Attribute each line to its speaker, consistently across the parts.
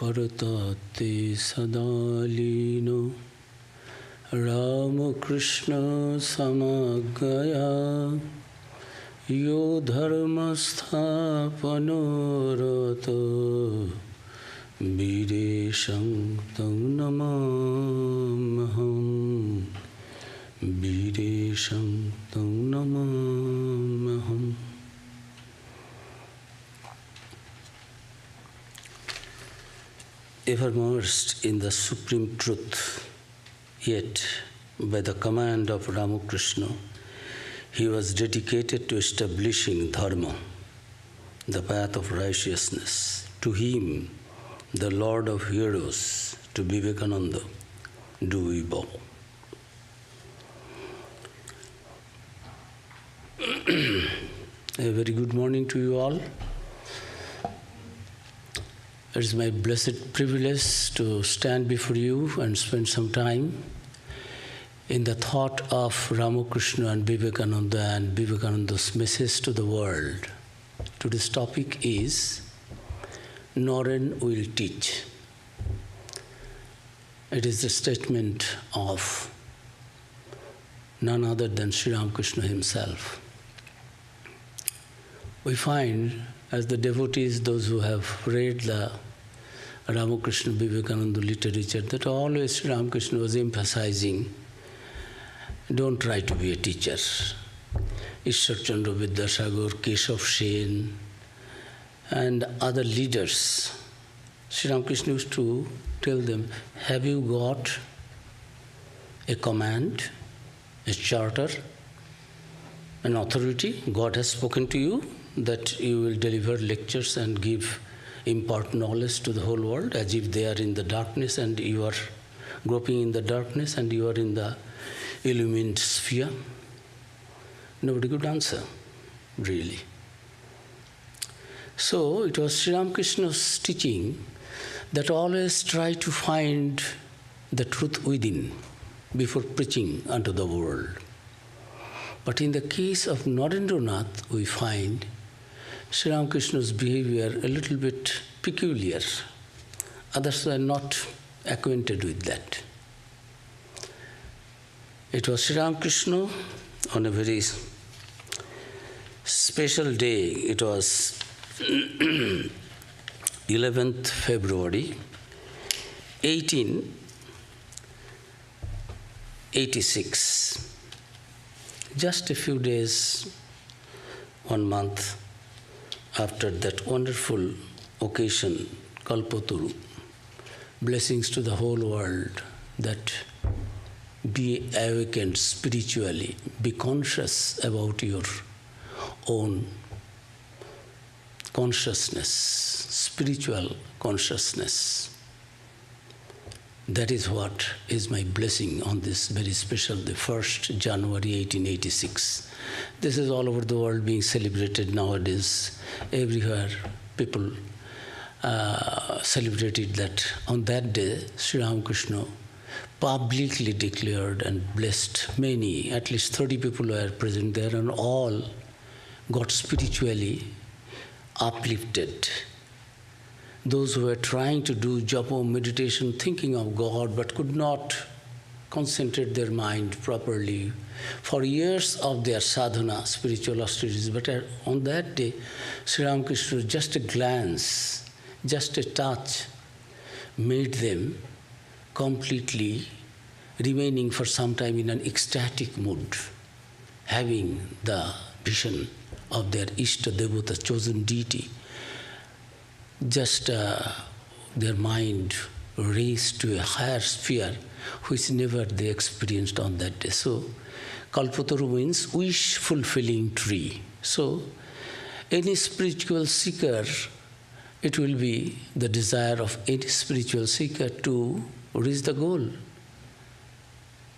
Speaker 1: Paratate Sadalino Ramakrishna Samagaya Yo Dharmasthapanorata Videsham Tam Namamaham Videsham Tam Namamaham. Ever immersed in the supreme truth, yet by the command of Ramakrishna, he was dedicated to establishing Dharma, the path of righteousness. To him, the Lord of Heroes, to Vivekananda, do we bow. A very good morning to you all. It is my blessed privilege to stand before you and spend some time in the thought of Ramakrishna and Vivekananda's message to the world. Today's topic is Naren will teach. It is the statement of none other than Sri Ramakrishna himself. We find, as the devotees, those who have read the Ramakrishna Vivekananda literature, that always Sri Ramakrishna was emphasizing, don't try to be a teacher. Ishwar Chandra Vidyasagar, Keshav Sen, and other leaders, Sri Ramakrishna used to tell them, have you got a command, a charter, an authority? God has spoken to you that you will deliver lectures and impart knowledge to the whole world, as if they are in the darkness and you are groping in the darkness and you are in the illumined sphere. Nobody could answer, really. So it was Sri Ramakrishna's teaching that always try to find the truth within before preaching unto the world. But in the case of Narendranath, we find Sri Ramakrishna's behavior a little bit peculiar. Others are not acquainted with that. It was Sri Ramakrishna on a very special day. It was 11th February 1886. Just a few days, 1 month after that wonderful occasion, Kalpataru, blessings to the whole world, that be awakened spiritually, be conscious about your own consciousness, spiritual consciousness. That is what is my blessing on this very special, the 1st January 1886. This is all over the world being celebrated nowadays. Everywhere people celebrated that. On that day, Sri Ramakrishna publicly declared and blessed many, at least 30 people were present there, and all got spiritually uplifted. Those who were trying to do japa meditation, thinking of God, but could not concentrate their mind properly for years of their sadhana, spiritual austerities. But on that day, Sri Ramakrishna, just a glance, just a touch, made them completely remaining for some time in an ecstatic mood, having the vision of their Ishta Devata, chosen deity. Just their mind raised to a higher sphere, which never they experienced on that day. So, Kalpataru means wish-fulfilling tree. So, any spiritual seeker, it will be the desire of any spiritual seeker to reach the goal,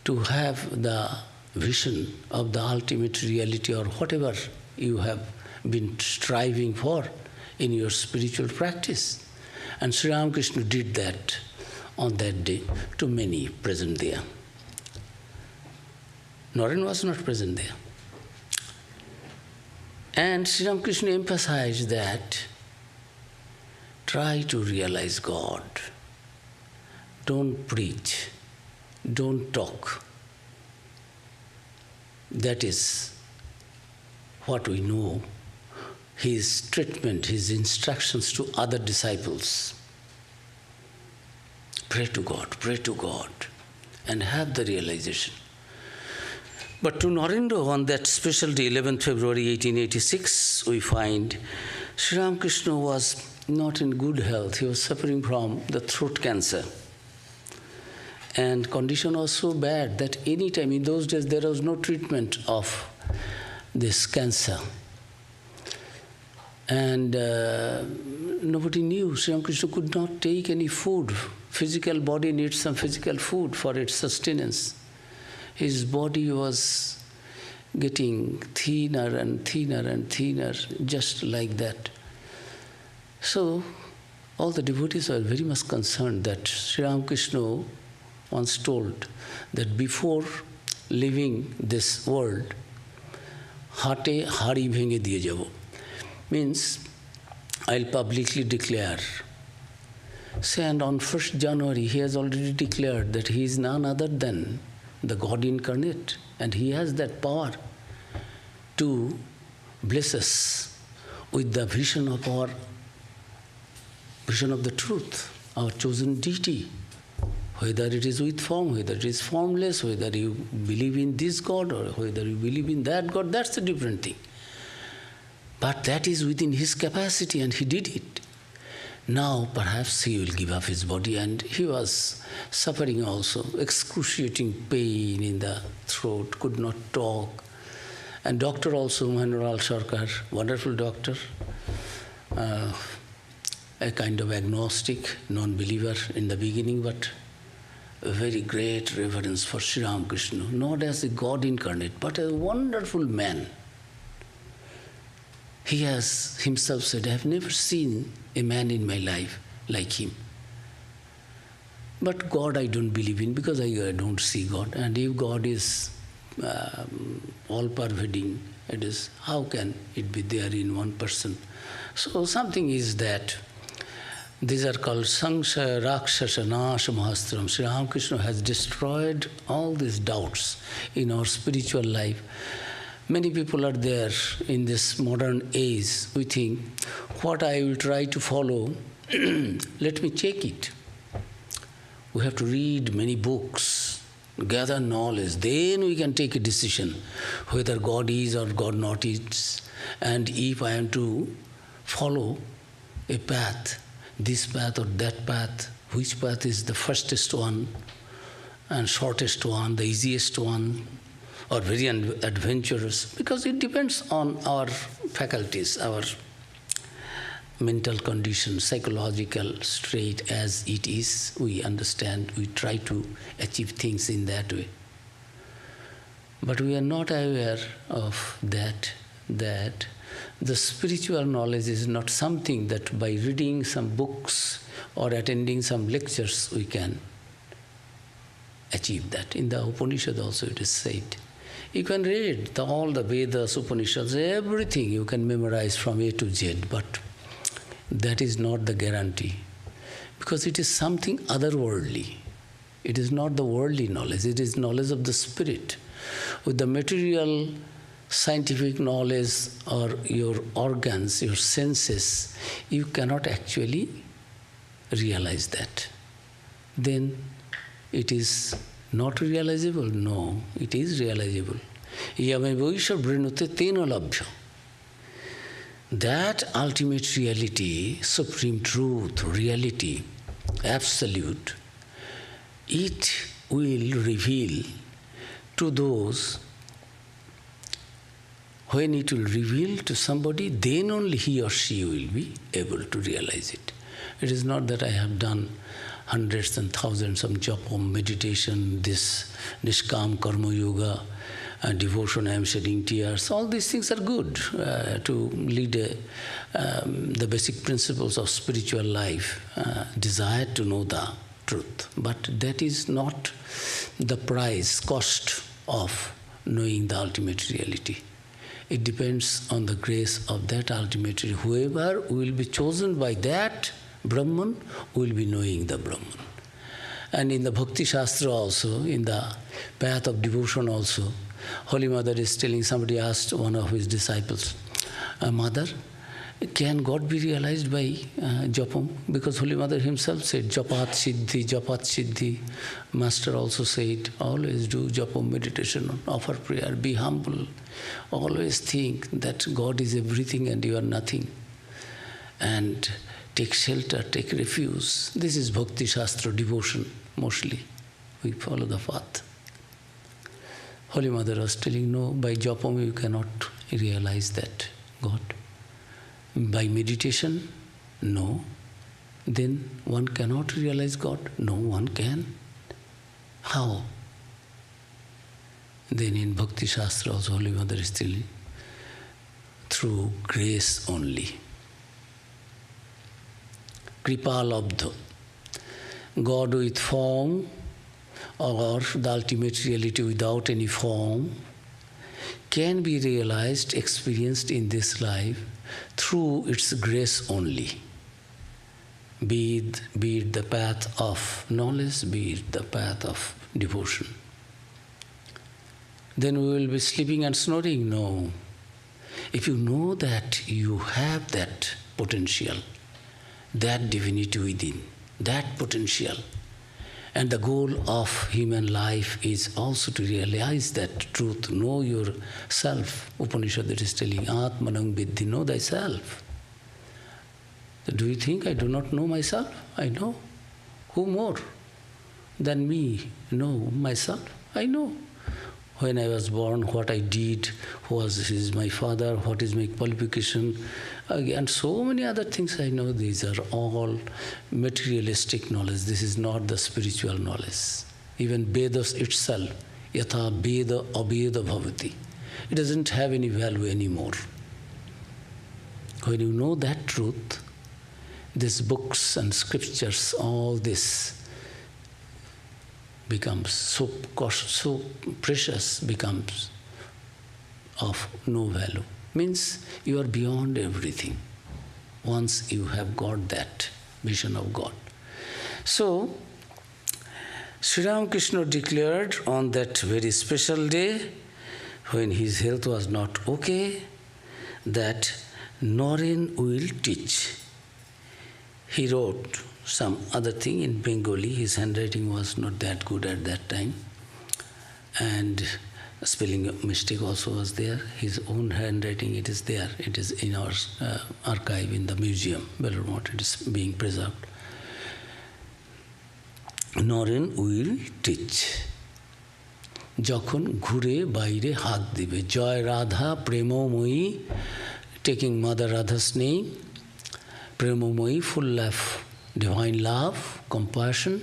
Speaker 1: to have the vision of the ultimate reality or whatever you have been striving for in your spiritual practice. And Sri Ramakrishna did that on that day to many present there. Naren was not present there. And Sri Ramakrishna emphasized that try to realize God. Don't preach. Don't talk. That is what we know. His treatment, his instructions to other disciples. Pray to God, and have the realization. But to Naren on that special day, 11th February 1886, we find Sri Ramakrishna was not in good health. He was suffering from the throat cancer. And condition was so bad that any time, in those days, there was no treatment of this cancer. And nobody knew. Sri Ramakrishna could not take any food. Physical body needs some physical food for its sustenance. His body was getting thinner and thinner and thinner, just like that. So, all the devotees were very much concerned that Sri Ramakrishna once told that before leaving this world, hate hari bhenge diye jabo. Means, I'll publicly declare. Say, and on 1st January, he has already declared that he is none other than the God incarnate, and he has that power to bless us with the vision of the truth, our chosen deity. Whether it is with form, whether it is formless, whether you believe in this God or whether you believe in that God, that's a different thing. But that is within his capacity, and he did it. Now perhaps he will give up his body, and he was suffering also, excruciating pain in the throat, could not talk. And doctor also, Mahendralal Sarkar, wonderful doctor, a kind of agnostic, non-believer in the beginning, but a very great reverence for Sri Ramakrishna, not as a God incarnate, but a wonderful man. He has himself said, I have never seen a man in my life like him. But God I don't believe in, because I don't see God. And if God is all-pervading, it is, how can it be there in one person? So something is that. These are called Sangsha Rakshasa Nasha Mahastram. Sri Ramakrishna has destroyed all these doubts in our spiritual life. Many people are there in this modern age. We think, what I will try to follow, let me check it. We have to read many books, gather knowledge, then we can take a decision whether God is or God not is. And if I am to follow a path, this path or that path, which path is the fastest one and shortest one, the easiest one, or very adventurous, because it depends on our faculties, our mental condition, psychological state as it is. We understand, we try to achieve things in that way. But we are not aware of that the spiritual knowledge is not something that by reading some books or attending some lectures we can achieve that. In the Upanishad also it is said. You can read all the Vedas, Upanishads, everything you can memorize from A to Z, but that is not the guarantee, because it is something otherworldly. It is not the worldly knowledge, it is knowledge of the spirit. With the material scientific knowledge or your organs, your senses, you cannot actually realize that. Then it is not realizable? No, it is realizable. That ultimate reality, supreme truth, reality, absolute, it will reveal to those. When it will reveal to somebody, then only he or she will be able to realize it. It is not that I have done hundreds and thousands of japa, meditation, this Nishkam Karma Yoga, devotion, I am shedding tears. All these things are good to lead the basic principles of spiritual life, desire to know the truth. But that is not the price, cost of knowing the ultimate reality. It depends on the grace of that ultimate reality. Whoever will be chosen by that Brahman will be knowing the Brahman. And in the Bhakti Shastra also, in the path of devotion also, Holy Mother is telling, somebody asked one of his disciples, Mother, can God be realized by japam? Because Holy Mother himself said, Japat Siddhi, Japat Siddhi. Master also said, always do japam meditation, offer prayer, be humble. Always think that God is everything and you are nothing. And take shelter, take refuge. This is Bhakti Shastra devotion, mostly. We follow the path. Holy Mother was telling, no, by japam you cannot realize that God. By meditation, no. Then one cannot realize God. No, one can. How? Then in Bhakti Shastra also Holy Mother is telling, through grace only. Kripa labdha. God with form, or the ultimate reality without any form, can be realized, experienced in this life through its grace only. Be it the path of knowledge, be it the path of devotion. Then we will be sleeping and snoring? No. If you know that you have that potential, that divinity within, that potential, and the goal of human life is also to realize that truth, know yourself. Upanishad is telling, Atmanam Viddhi, know thyself. Do you think I do not know myself? I know. Who more than me know myself? I know. When I was born, what I did, who is my father, what is my qualification, and so many other things I know. These are all materialistic knowledge. This is not the spiritual knowledge. Even Vedas itself, yatha veda aveda bhavati. It doesn't have any value anymore. When you know that truth, these books and scriptures, all this becomes so precious, becomes of no value. Means you are beyond everything once you have got that vision of God. So, Sri Ramakrishna declared on that very special day, when his health was not okay, that Naren will teach. He wrote some other thing in Bengali. His handwriting was not that good at that time. And spelling mistake also was there. His own handwriting, it is there. It is in our archive in the museum, Bellarmont. It is being preserved. Naren will teach. Jokhon ঘুরে বাইরে হাত দিবে জয় Radha প্রেমময়ী, taking Mother Radha's name, প্রেমময়ী, full of divine love, compassion.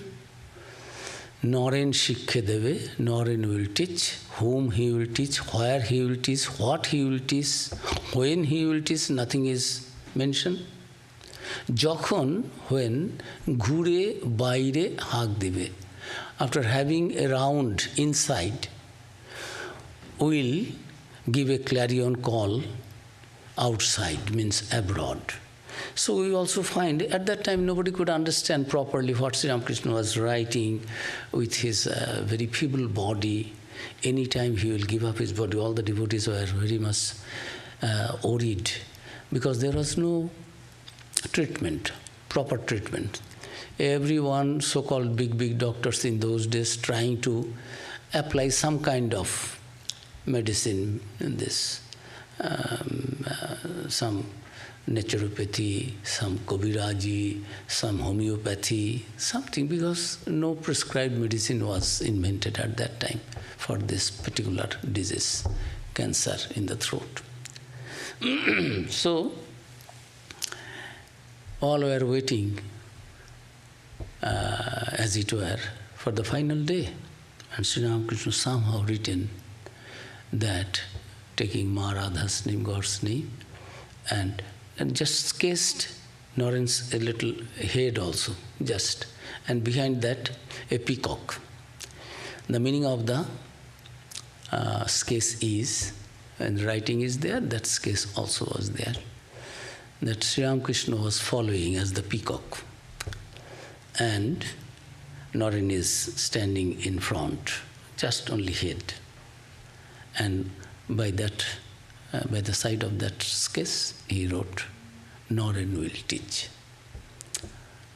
Speaker 1: Naren শিক্ষা দেবে, Naren will teach, whom he will teach, where he will teach, what he will teach, when he will teach, nothing is mentioned. যখন, when, ঘুরে বাইরে হাঁক দেবে, after having a round inside, will give a clarion call outside, means abroad. So we also find at that time nobody could understand properly what Sri Ramakrishna was writing with his very feeble body. Anytime he will give up his body, all the devotees were very much worried because there was no treatment, proper treatment. Everyone, so-called big doctors in those days, trying to apply some kind of medicine in this, some naturopathy, some Kabiraji, some homeopathy, something, because no prescribed medicine was invented at that time for this particular disease, cancer in the throat. So, all were waiting, as it were, for the final day. And Sri Ramakrishna somehow written that, taking Ma Radha's name, God's name, and just sketched Naren's a little head also, just. And behind that, a peacock. The meaning of the sketch is, and writing is there, that sketch also was there, that Sri Ramakrishna was following as the peacock, and Naren is standing in front, just only head. And by the side of that sketch, he wrote, Naren will teach.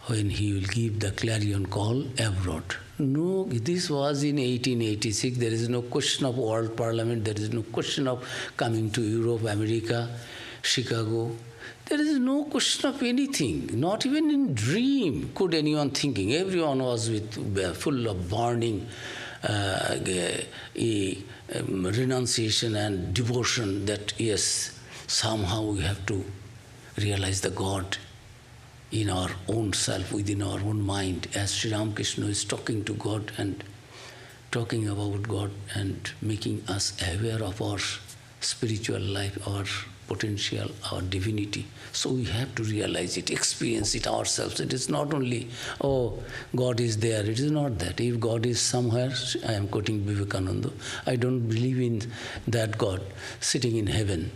Speaker 1: When he will give the clarion call abroad. No, this was in 1886. There is no question of world parliament. There is no question of coming to Europe, America, Chicago. There is no question of anything. Not even in dream could anyone thinking. Everyone was full of burning renunciation and devotion that yes, somehow we have to realize the God in our own self, within our own mind, as Sri Ramakrishna is talking to God and talking about God and making us aware of our spiritual life, our potential, our divinity. So we have to realize it, experience it ourselves. It is not only, oh, God is there. It is not that. If God is somewhere, I am quoting Vivekananda, I don't believe in that God sitting in heaven.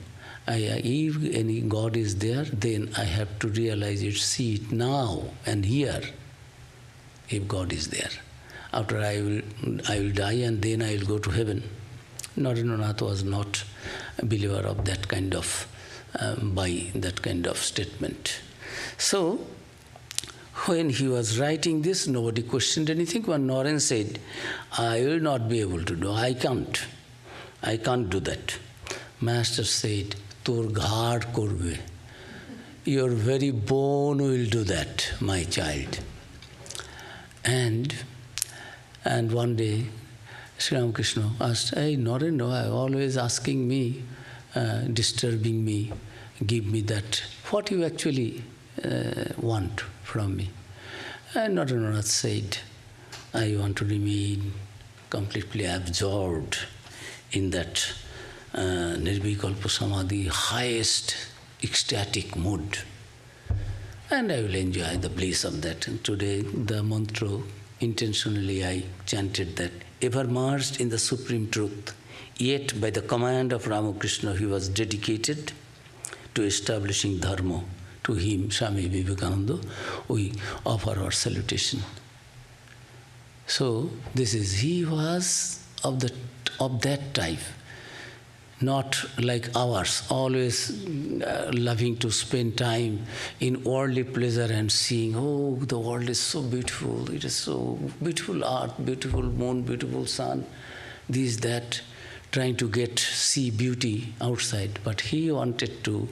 Speaker 1: If any God is there, then I have to realize it, see it now and here, if God is there. After I will die and then I will go to heaven. Narendranath was not a believer of that kind of, by that kind of statement. So, when he was writing this, nobody questioned anything. When Naren said, I will not be able to do, I can't do that. Master said, Tor ghar korbe. Your very bone will do that, my child. And one day, Sri Ramakrishna asked, hey, Naren, no, always asking me, disturbing me, give me that. What you actually want from me? And Narendranath said, I want to remain completely absorbed in that Nirvikalpa Samadhi, highest ecstatic mood. And I will enjoy the bliss of that. And today, the mantra, intentionally I chanted that, ever merged in the supreme truth, yet by the command of Ramakrishna, he was dedicated to establishing Dharma. To him, Swami Vivekananda, we offer our salutation. So, he was of that type. Not like ours, always loving to spend time in worldly pleasure and seeing, oh, the world is so beautiful, it is so beautiful art, beautiful moon, beautiful sun, this, that, trying to see beauty outside. But he wanted to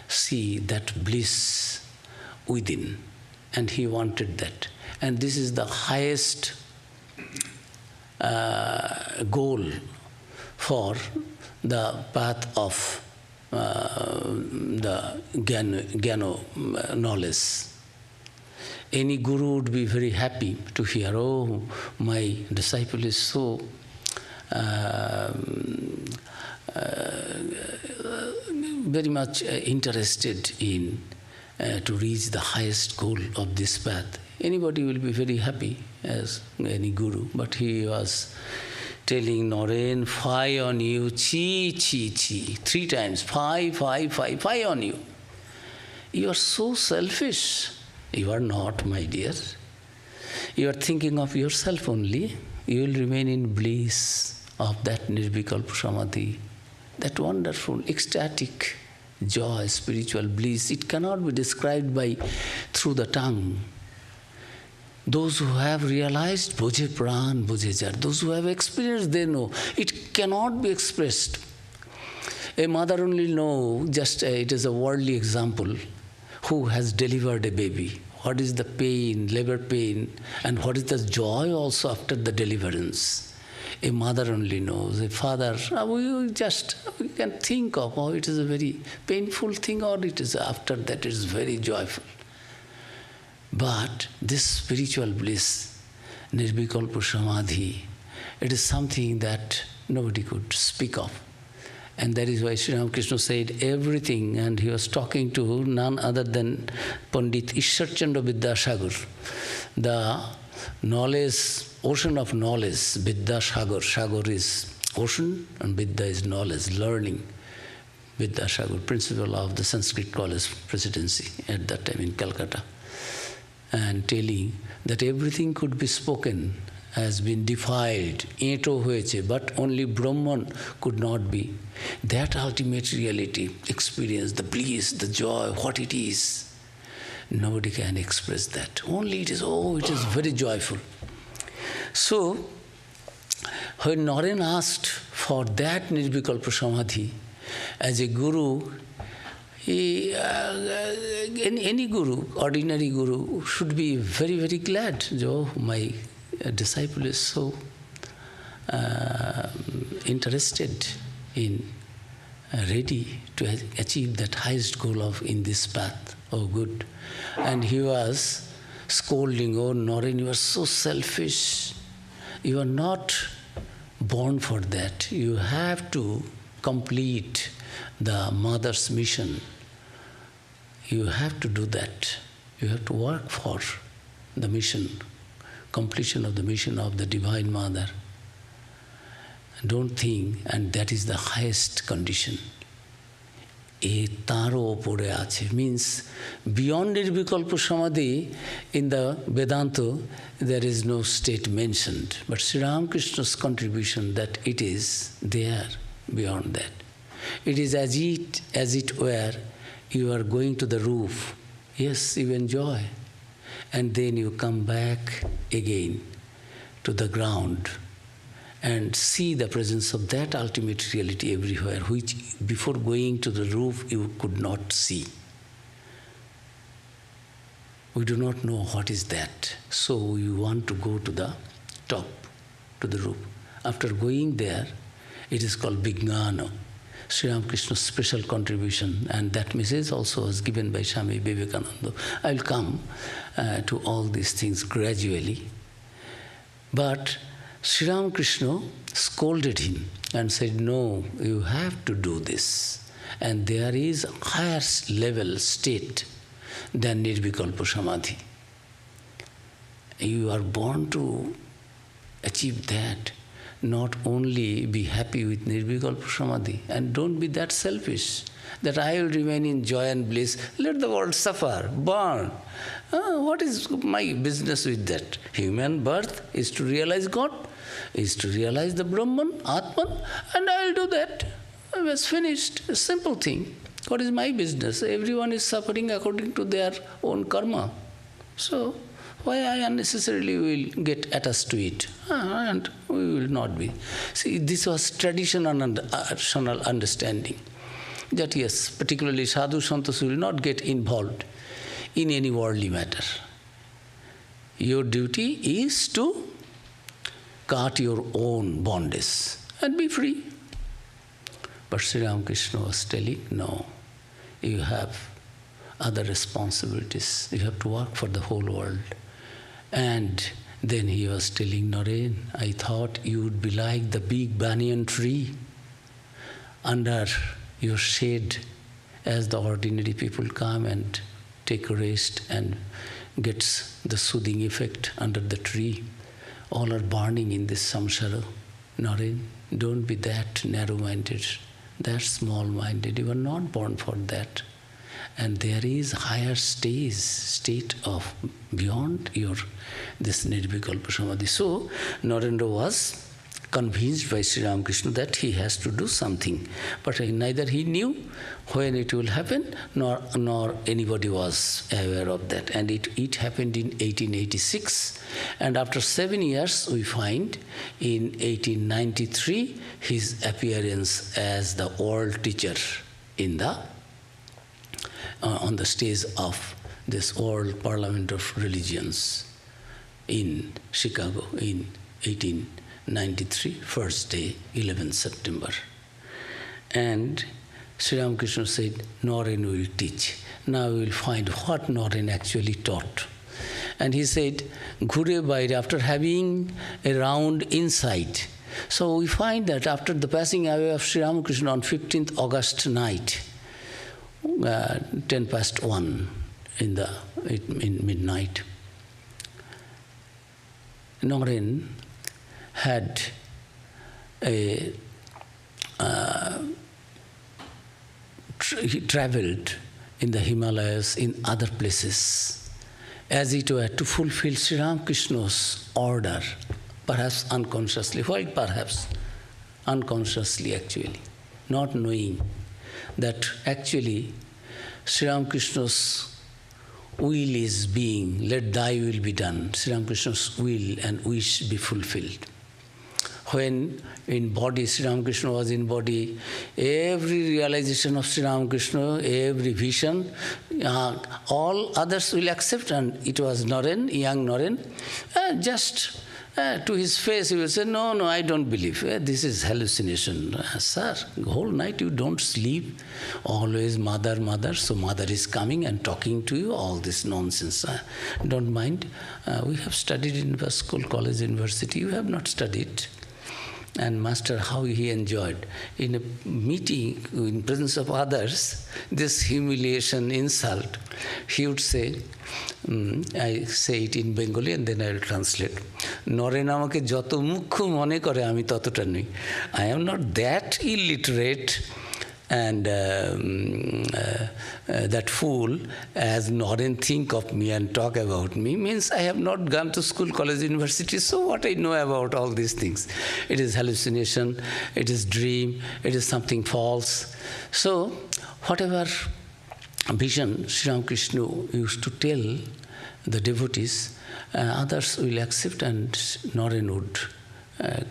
Speaker 1: see that bliss within, and he wanted that. And this is the highest goal for the path of the Jnana knowledge. Any guru would be very happy to hear, oh, my disciple is so very much interested in to reach the highest goal of this path. Anybody will be very happy as any guru, but he was telling Naren, fie on you, chi, chi, chi, 3 times, fie, fie, fie, fie on you. You are so selfish. You are not, my dear. You are thinking of yourself only. You will remain in bliss of that Nirvikalpa Samadhi, that wonderful, ecstatic joy, spiritual bliss. It cannot be described through the tongue. Those who have realized, bhuje pran, bhuje jar, those who have experienced, they know. It cannot be expressed. A mother only knows, it is a worldly example, who has delivered a baby. What is the pain, labor pain, and what is the joy also after the deliverance. A mother only knows. A father, we can think of, oh, it is a very painful thing, or it is after that it is very joyful. But this spiritual bliss, Nirvikalpa Samadhi, it is something that nobody could speak of. And that is why Sri Ramakrishna said everything, and he was talking to none other than Pandit Ishwarchandra Vidyasagar. The knowledge, ocean of knowledge, Vidyasagar. Sagar is ocean and Vidya is knowledge, learning. Vidyasagar, principal of the Sanskrit College Presidency at that time in Calcutta. and telling that everything could be spoken, has been defiled, eto hoyeche, but only Brahman could not be. That ultimate reality, experience, the bliss, the joy, what it is, nobody can express that. Only it is very joyful. So, when Naren asked for that Nirvikalpa Samadhi, as a guru, any guru, ordinary guru, should be very, very glad. Oh, my disciple is so interested in, ready to achieve that highest goal of in this path. Oh, good. And he was scolding, oh, Naren, you are so selfish. You are not born for that. You have to complete the mother's mission. You have to do that. You have to work for the mission, completion of the mission of the Divine Mother. Don't think, and that is the highest condition. E taro opore ache means beyond Nirvikalpa Samadhi in the Vedanta there is no state mentioned. But Sri Ramakrishna's contribution that it is there beyond that. It is as it were you are going to the roof. Yes, you enjoy. And then you come back again to the ground and see the presence of that ultimate reality everywhere, which before going to the roof you could not see. We do not know what is that. So we want to go to the top, to the roof. After going there, it is called Vijnana, Sri Ramakrishna's special contribution, and that message also was given by Swami Vivekananda. I will come to all these things gradually. But Sri Ramakrishna scolded him and said, no, you have to do this. And there is a higher level state than Nirvikalpa Samadhi. You are born to achieve that. Not only be happy with Nirvikalpa Samadhi, and don't be that selfish, that I will remain in joy and bliss, let the world suffer, burn. What is my business with that? Human birth is to realize God, is to realize the Brahman, Atman, and I will do that. I was finished. A simple thing. What is my business? Everyone is suffering according to their own karma. So, why I unnecessarily will get attached to it? And we will not be. See, this was traditional understanding. That yes, particularly sadhu santas will not get involved in any worldly matter. Your duty is to cut your own bondage and be free. But Sri Ramakrishna was telling, no, you have other responsibilities. You have to work for the whole world. And then he was telling Naren, I thought you would be like the big banyan tree under your shade as the ordinary people come and take a rest and gets the soothing effect under the tree. All are burning in this samsara. Naren, don't be that narrow-minded, that small-minded. You are not born for that. And there is higher state of beyond your this Nirvikalpa Samadhi. So Narendra was convinced by Sri Ramakrishna that he has to do something. But neither he knew when it will happen, nor anybody was aware of that. And it happened in 1886. And after 7 years, we find in 1893 his appearance as the world teacher in the on the stage of this World Parliament of Religions in Chicago in 1893, first day, 11th September. And Sri Ramakrishna said, Naren will teach. Now we will find what Naren actually taught. And he said, Ghure Baire, after having a round insight. So we find that after the passing away of Sri Ramakrishna on 15th August night, 1:10 in midnight, Naren had he traveled in the Himalayas, in other places, as it were, to fulfill Sri Ramakrishna's order, perhaps unconsciously. Why perhaps? Unconsciously, actually, not knowing that actually Sri Ramakrishna's will is being, let thy will be done. Sri Ramakrishna's will and wish be fulfilled. When in body, Sri Ramakrishna was in body, every realization of Sri Ramakrishna, every vision, all others will accept. And it was Naren, young Naren, just to his face he will say, no, I don't believe. This is hallucination. Sir, whole night you don't sleep. Always mother. So mother is coming and talking to you, all this nonsense. Don't mind. We have studied in school, college, university. You have not studied. And master, how he enjoyed. In a meeting, in presence of others, this humiliation, insult, he would say, I say it in Bengali and then I will translate. Naren amake joto mukhu mone kore ami totota nui. I am not that illiterate and that fool as Naren think of me and talk about me. Means I have not gone to school, college, university, so what I know about all these things? It is hallucination, it is dream, it is something false. So whatever vision Sri Ramakrishna used to tell the devotees, others will accept, and Naren would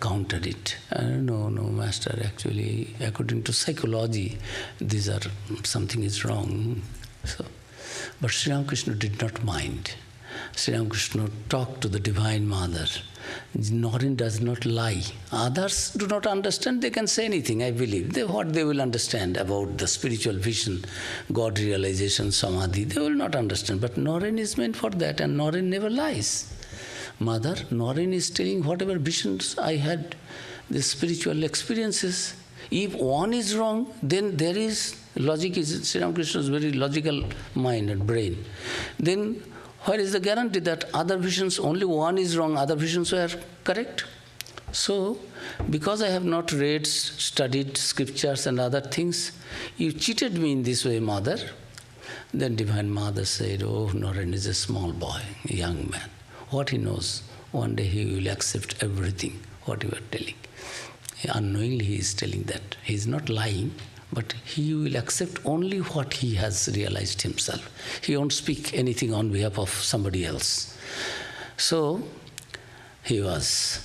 Speaker 1: counter it. No, master, actually, according to psychology, something is wrong. So, but Sri Ramakrishna did not mind. Sri Ramakrishna talked to the Divine Mother. Naren does not lie. Others do not understand, they can say anything, I believe. What they will understand about the spiritual vision, God realization, samadhi, they will not understand. But Naren is meant for that, and Naren never lies. Mother, Naren is telling whatever visions I had, the spiritual experiences. If one is wrong, then there is logic. Sri Ramakrishna's very logical mind and brain. Then where is the guarantee that other visions, only one is wrong, other visions were correct? So, because I have not read, studied scriptures and other things, you cheated me in this way, Mother. Then Divine Mother said, oh, Naren is a small boy, a young man. What he knows, one day he will accept everything, what you are telling. Unknowingly he is telling that. He is not lying, but he will accept only what he has realized himself. He won't speak anything on behalf of somebody else. So he was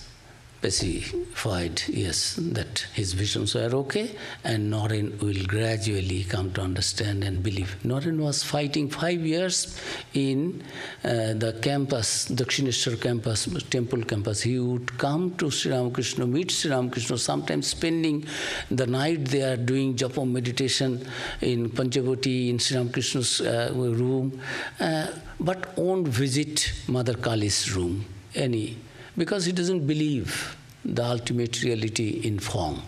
Speaker 1: pacified, yes, that his visions were okay, and Naren will gradually come to understand and believe. Naren was fighting 5 years in the campus, Dakshineshwar campus, temple campus. He would come to Sri Ramakrishna, meet Sri Ramakrishna, sometimes spending the night there doing japa meditation in Panchavati, in Sri Ramakrishna's room, but won't visit Mother Kali's room, because he doesn't believe the ultimate reality in form.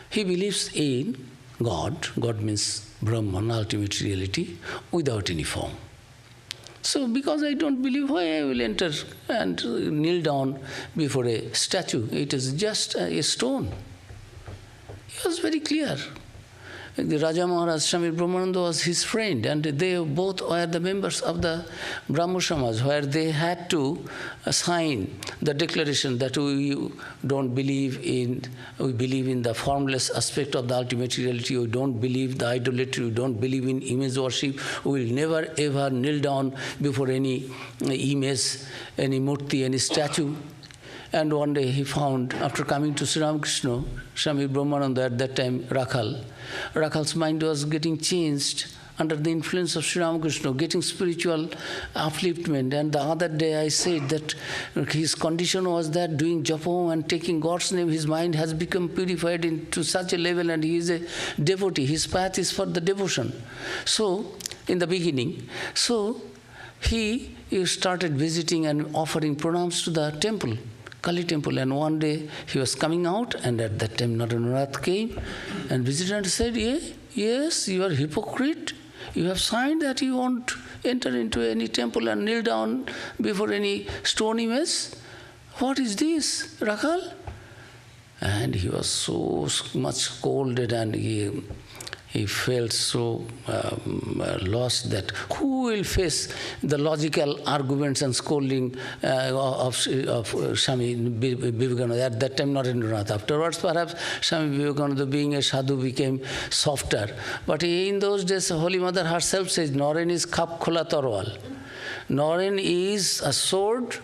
Speaker 1: He believes in God. God means Brahman, ultimate reality, without any form. So because I don't believe, why I will enter and kneel down before a statue? It is just a stone. He was very clear. The Raja Maharaj, Swami Brahmananda was his friend, and they both were the members of the Brahmo Samaj, where they had to sign the declaration that we believe in the formless aspect of the ultimate reality, we don't believe the idolatry, we don't believe in image worship, we will never ever kneel down before any image, any murti, any statue. And one day he found, after coming to Sri Ramakrishna, Swami Brahmananda at that time, Rakhal's mind was getting changed under the influence of Sri Ramakrishna, getting spiritual upliftment. And the other day I said that his condition was that doing japa and taking God's name, his mind has become purified into such a level, and he is a devotee. His path is for the devotion. So, in the beginning, he started visiting and offering pranams to the temple, Kali temple, and one day he was coming out, and at that time Narendra came and visited and said, yes, you are hypocrite. You have signed that you won't enter into any temple and kneel down before any stone image. What is this, Rakhal? And he was so much scolded, and he He felt so lost that who will face the logical arguments and scolding of Swami Vivekananda. At that time, Narendranath. Afterwards, perhaps Swami Vivekananda, being a sadhu, became softer. But in those days, Holy Mother herself says, Naren is khap khola tarwal. Naren is a sword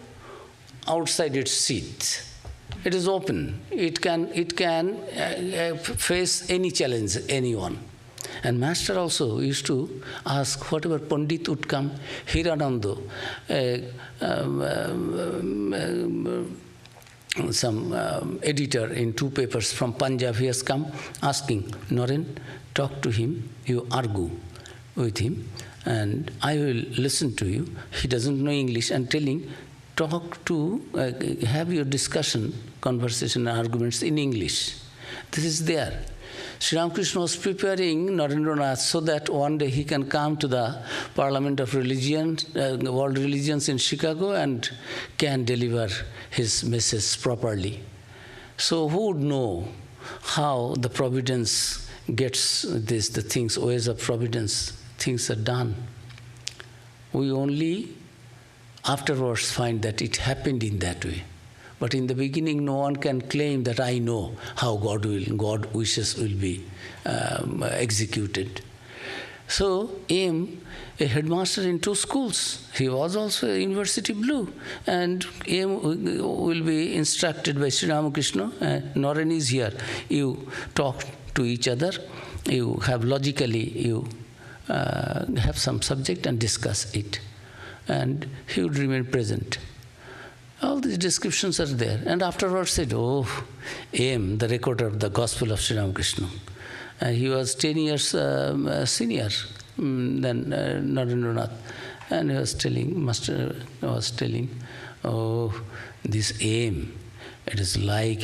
Speaker 1: outside its sheath. It is open. It can face any challenge, anyone. And Master also used to ask whatever Pandit would come, Hiranando, some editor in 2 papers from Punjab, he has come asking, Naren, talk to him, you argue with him, and I will listen to you. He doesn't know English, and telling, have your discussion, conversation, arguments in English. This is there. Sri Ramakrishna was preparing Narendranath so that one day he can come to the Parliament of Religion, World Religions in Chicago, and can deliver his message properly. So who would know how the providence gets the things, ways of providence, things are done. We only afterwards find that it happened in that way. But in the beginning, no one can claim that I know how God wishes will be executed. So, a headmaster in 2 schools. He was also a university blue. And will be instructed by Sri Ramakrishna. Naren is here. You talk to each other. You have have some subject and discuss it. And he would remain present. All these descriptions are there. And afterwards said, the recorder of the Gospel of Sri Ramakrishna. He was 10 years senior than Narendranath. And he was telling, Master was telling, this aim, it is like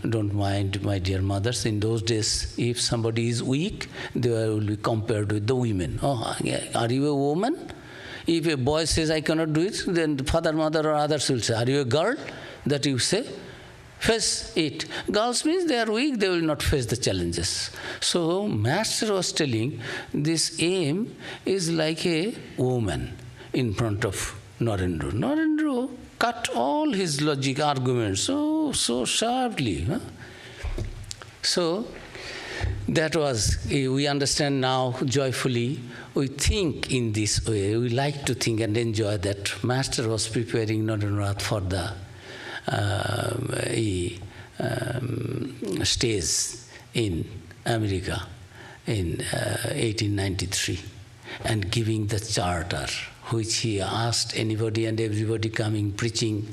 Speaker 1: don't mind, my dear mothers, in those days, if somebody is weak, they will be compared with the women. Are you a woman? If a boy says, I cannot do it, then the father, mother, or others will say, are you a girl? That you say, face it. Girls means they are weak, they will not face the challenges. So, Master was telling, this aim is like a woman in front of Narendra. Narendra cut all his logic arguments so sharply. So, that was, we understand now joyfully, we think in this way, we like to think and enjoy that Master was preparing Narendranath for the stage in America in 1893 and giving the charter, which he asked anybody and everybody coming preaching,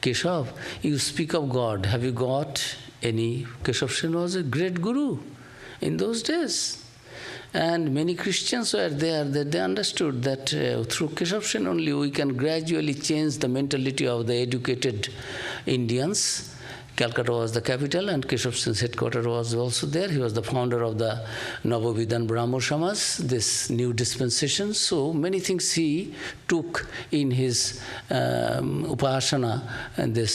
Speaker 1: Keshav, you speak of God, have you got any? Keshav Sen was a great guru in those days. And many Christians were there, that they understood that through Keshav Sen only we can gradually change the mentality of the educated Indians. Calcutta was the capital and Keshav Sen's headquarters was also there. He was the founder of the Navavidan Brahmo Samaj, this new dispensation. So many things he took in his upasana and this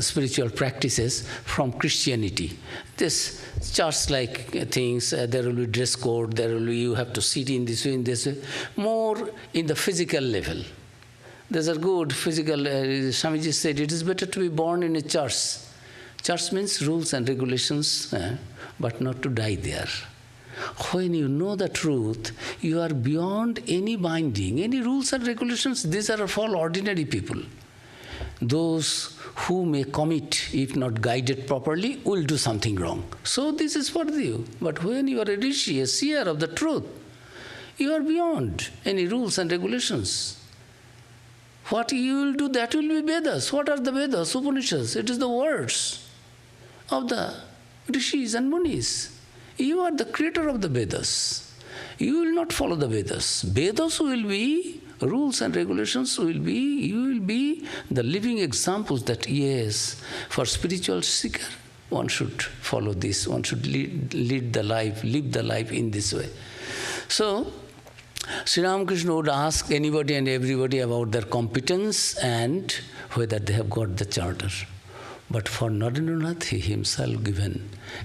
Speaker 1: spiritual practices from Christianity. This church-like things, there will be dress code, you have to sit in this way, more in the physical level. These are good physical. Swamiji said it is better to be born in a church. Church means rules and regulations, but not to die there. When you know the truth, you are beyond any binding, any rules and regulations. These are for ordinary people. Those who may commit, if not guided properly, will do something wrong. So this is for you. But when you are a rishi, a seer of the truth, you are beyond any rules and regulations. What you will do, that will be Vedas. What are the Vedas, Upanishads? It is the words of the rishis and munis. You are the creator of the Vedas. You will not follow the Vedas. Vedas will be, rules and regulations will be, you will be the living examples that, yes, for spiritual seeker, one should follow this. One should live the life in this way. So, Sri Ramakrishna would ask anybody and everybody about their competence and whether they have got the charter. But for Narendranath, he himself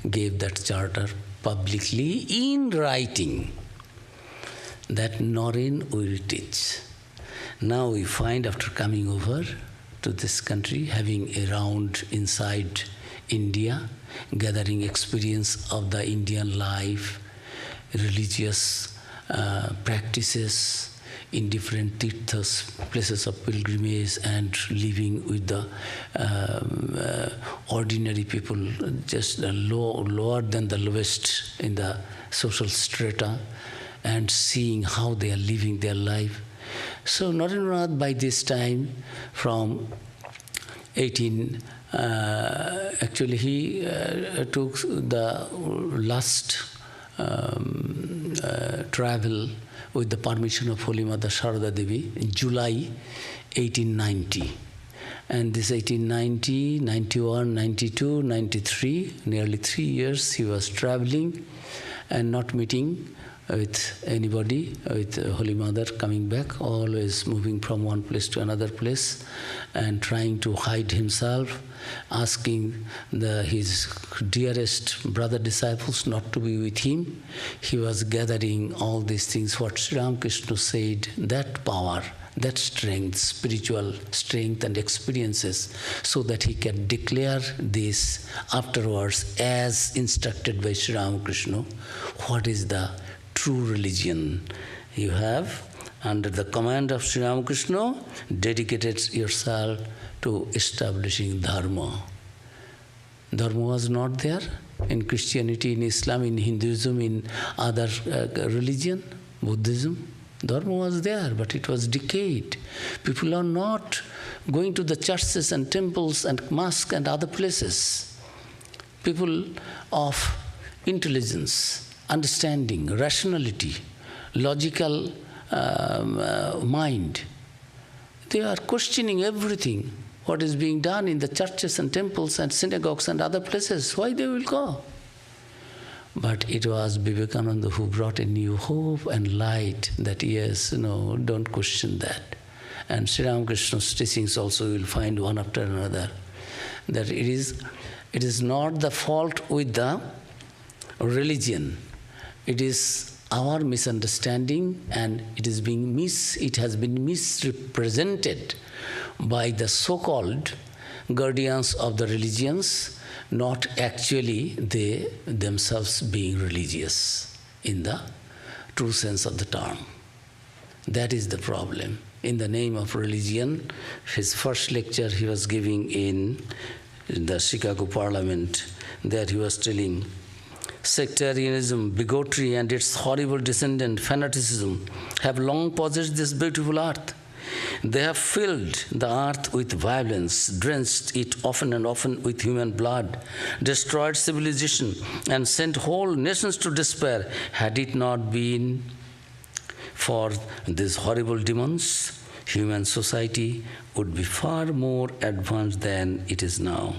Speaker 1: gave that charter publicly in writing that Naren will teach. Now we find, after coming over to this country, having a round inside India, gathering experience of the Indian life, religious practices in different tirthas, places of pilgrimage, and living with the ordinary people, just lower than the lowest in the social strata, and seeing how they are living their life. So Narendranath, by this time, from 18, actually he took the last travel with the permission of Holy Mother Sharada Devi in July 1890. And this 1890, 91, 92, 93, nearly 3 years he was traveling and not meeting with anybody, with Holy Mother, coming back, always moving from one place to another place and trying to hide himself, asking his dearest brother disciples not to be with him. He was gathering all these things, what Sri Ramakrishna said, that power, that strength, spiritual strength and experiences, so that he can declare this afterwards as instructed by Sri Ramakrishna, what is the true religion. You have, under the command of Sri Ramakrishna, dedicated yourself to establishing Dharma. Dharma was not there in Christianity, in Islam, in Hinduism, in other religion, Buddhism. Dharma was there, but it was decayed. People are not going to the churches and temples and mosques and other places. People of intelligence, understanding, rationality, logical mind, they are questioning everything, what is being done in the churches and temples and synagogues and other places. Why they will go? But it was Vivekananda who brought a new hope and light that, yes, no, don't question that. And Sri Ramakrishna's teachings also you will find one after another, that it is not the fault with the religion. It is our misunderstanding, and it has been misrepresented by the so-called guardians of the religions, not actually they themselves being religious in the true sense of the term. That is the problem. In the name of religion, his first lecture he was giving in the Chicago Parliament, that he was telling, sectarianism, bigotry, and its horrible descendant, fanaticism, have long possessed this beautiful earth. They have filled the earth with violence, drenched it often and often with human blood, destroyed civilization, and sent whole nations to despair. Had it not been for these horrible demons, human society would be far more advanced than it is now.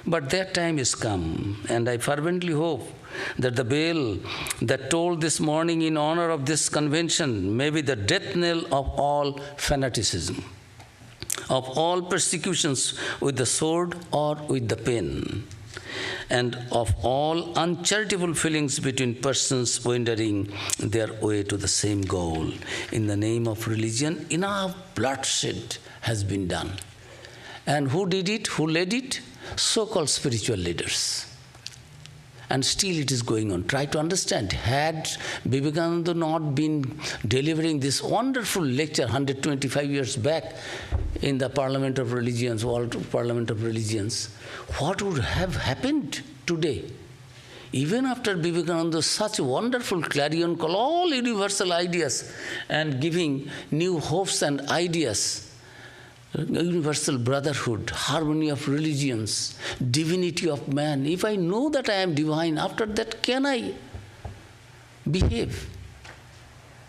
Speaker 1: But that time is come, and I fervently hope that the bell that tolled this morning in honor of this convention may be the death knell of all fanaticism, of all persecutions with the sword or with the pen, and of all uncharitable feelings between persons wandering their way to the same goal. In the name of religion, enough bloodshed has been done. And who did it? Who led it? So-called spiritual leaders. And still it is going on. Try to understand. Had Vivekananda not been delivering this wonderful lecture 125 years back in the Parliament of Religions, World Parliament of Religions, what would have happened today? Even after Vivekananda's such wonderful clarion call, all universal ideas and giving new hopes and ideas, universal brotherhood, harmony of religions, divinity of man. If I know that I am divine, after that can I behave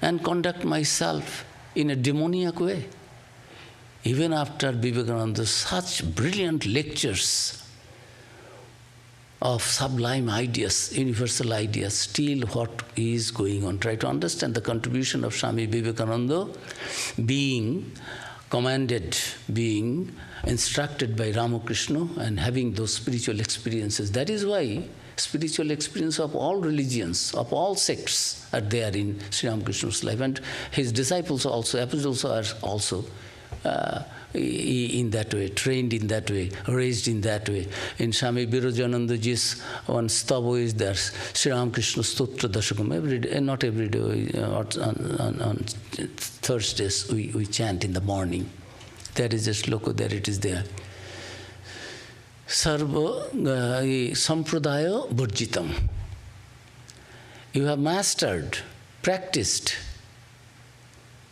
Speaker 1: and conduct myself in a demoniac way? Even after Vivekananda's such brilliant lectures of sublime ideas, universal ideas, still what is going on? Try to understand the contribution of Swami Vivekananda being commanded, being instructed by Ramakrishna and having those spiritual experiences. That is why spiritual experience of all religions, of all sects are there in Sri Ramakrishna's life. And his disciples also, apostles are also in that way, trained in that way, raised in that way. In Swami Virajanandaji's one stava is there, Sri Ramakrishna Stotra Dashakam, every day, not every day, on Thursdays we chant in the morning. There is a sloka there, it is there. Sarva Sampradaya Burjitam. You have mastered, practiced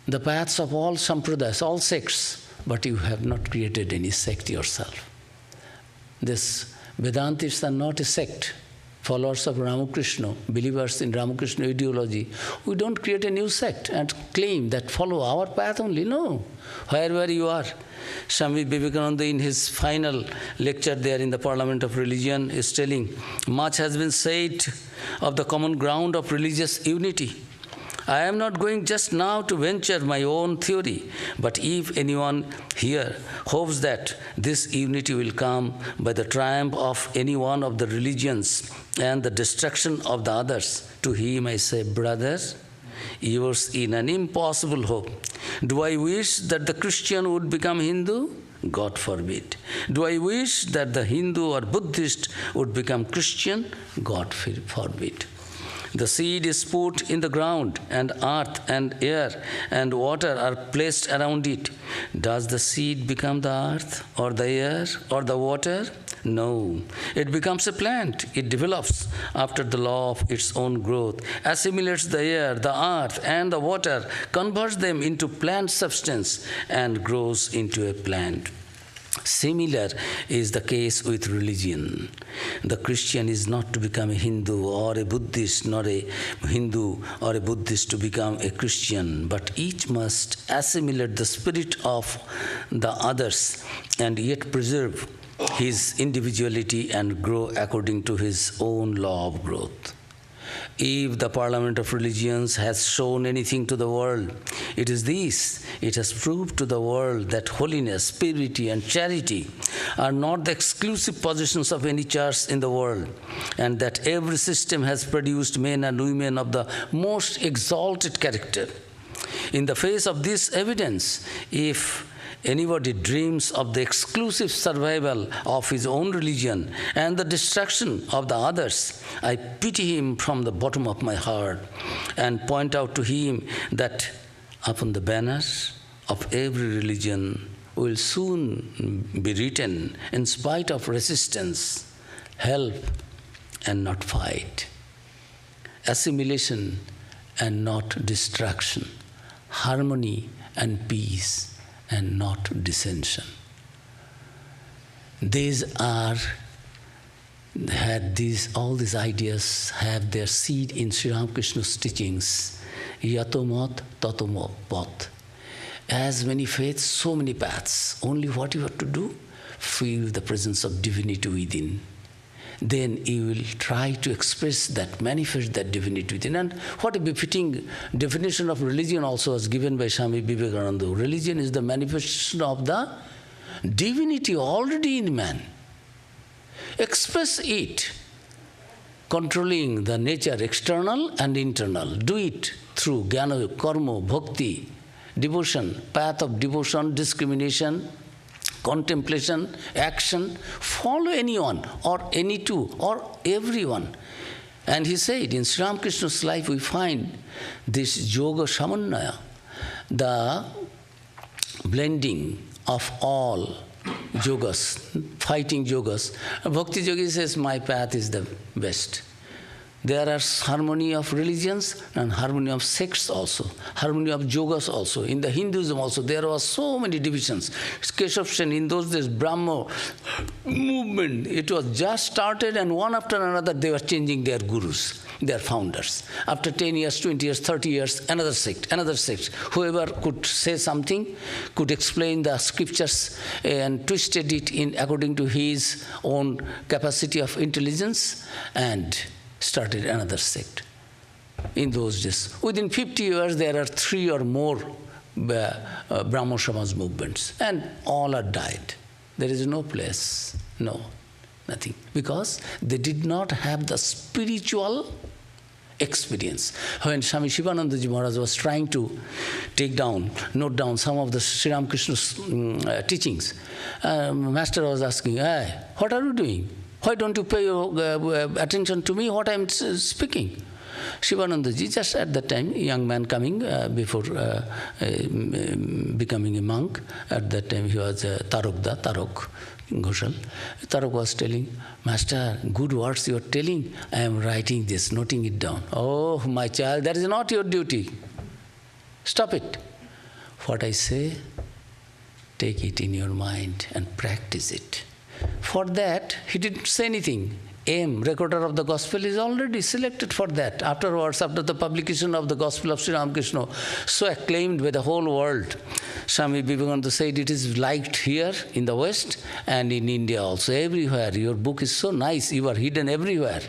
Speaker 1: the paths of all sampradayas, all sects, but you have not created any sect yourself. This Vedantists are not a sect. Followers of Ramakrishna, believers in Ramakrishna ideology, we don't create a new sect and claim that follow our path only. No. Wherever you are. Swami Vivekananda in his final lecture there in the Parliament of Religion is telling, much has been said of the common ground of religious unity. I am not going just now to venture my own theory, but if anyone here hopes that this unity will come by the triumph of any one of the religions and the destruction of the others, to him I say, brother, yours in an impossible hope. Do I wish that the Christian would become Hindu? God forbid. Do I wish that the Hindu or Buddhist would become Christian? God forbid. The seed is put in the ground, and earth and air and water are placed around it. Does the seed become the earth or the air or the water? No. It becomes a plant. It develops after the law of its own growth, assimilates the air, the earth, and the water, converts them into plant substance, and grows into a plant. Similar is the case with religion. The Christian is not to become a Hindu or a Buddhist, nor a Hindu or a Buddhist to become a Christian, but each must assimilate the spirit of the others and yet preserve his individuality and grow according to his own law of growth. If the Parliament of Religions has shown anything to the world, it is this. It has proved to the world that holiness, purity, and charity are not the exclusive possessions of any church in the world, and that every system has produced men and women of the most exalted character. In the face of this evidence, if anybody dreams of the exclusive survival of his own religion and the destruction of the others, I pity him from the bottom of my heart and point out to him that upon the banners of every religion will soon be written, in spite of resistance, help and not fight, assimilation and not destruction, harmony and peace and not dissension. All these ideas have their seed in Sri Ramakrishna's teachings. Yatomot tatomo pot. As many faiths, so many paths. Only what you have to do? Feel the presence of divinity within. Then you will try to express that, manifest that divinity within. And what a befitting definition of religion also was given by Swami Vivekananda. Religion is the manifestation of the divinity already in man. Express it, controlling the nature external and internal. Do it through jnana, karma, bhakti, devotion, path of devotion, discrimination, contemplation, action. Follow anyone or any two or everyone. And he said, in Sri Ramakrishna's life we find this yoga samannaya, the blending of all yogas, fighting yogas. Bhakti yogi says, my path is the best. There are harmony of religions and harmony of sects also, harmony of yogas also. In the Hinduism also, there were so many divisions. Keshav, in those days, Brahma movement, it was just started, and one after another they were changing their gurus, their founders. After 10 years, 20 years, 30 years, another sect, another sect. Whoever could say something, could explain the scriptures and twisted it in according to his own capacity of intelligence, and started another sect. In those days, within 50 years, there are 3 or more Brahmo Samaj movements, and all are died. There is no place, no, nothing, because they did not have the spiritual experience. When Swami Shivanandaji Maharaj was trying to note down some of the Sri Ramakrishna's teachings, Master was asking, hey, what are you doing? Why don't you pay your attention to me, what I am speaking? Shivanandaji, just at that time, a young man coming before becoming a monk, at that time he was Tarok Ghoshal. Tarok was telling, Master, good words you are telling, I am writing this, noting it down. Oh, my child, that is not your duty. Stop it. What I say, take it in your mind and practice it. For that, he didn't say anything. Recorder of the Gospel, is already selected for that. Afterwards, after the publication of the Gospel of Sri Ramakrishna, so acclaimed by the whole world, Swami Vivekananda said it is liked here in the West and in India also, everywhere. Your book is so nice, you are hidden everywhere.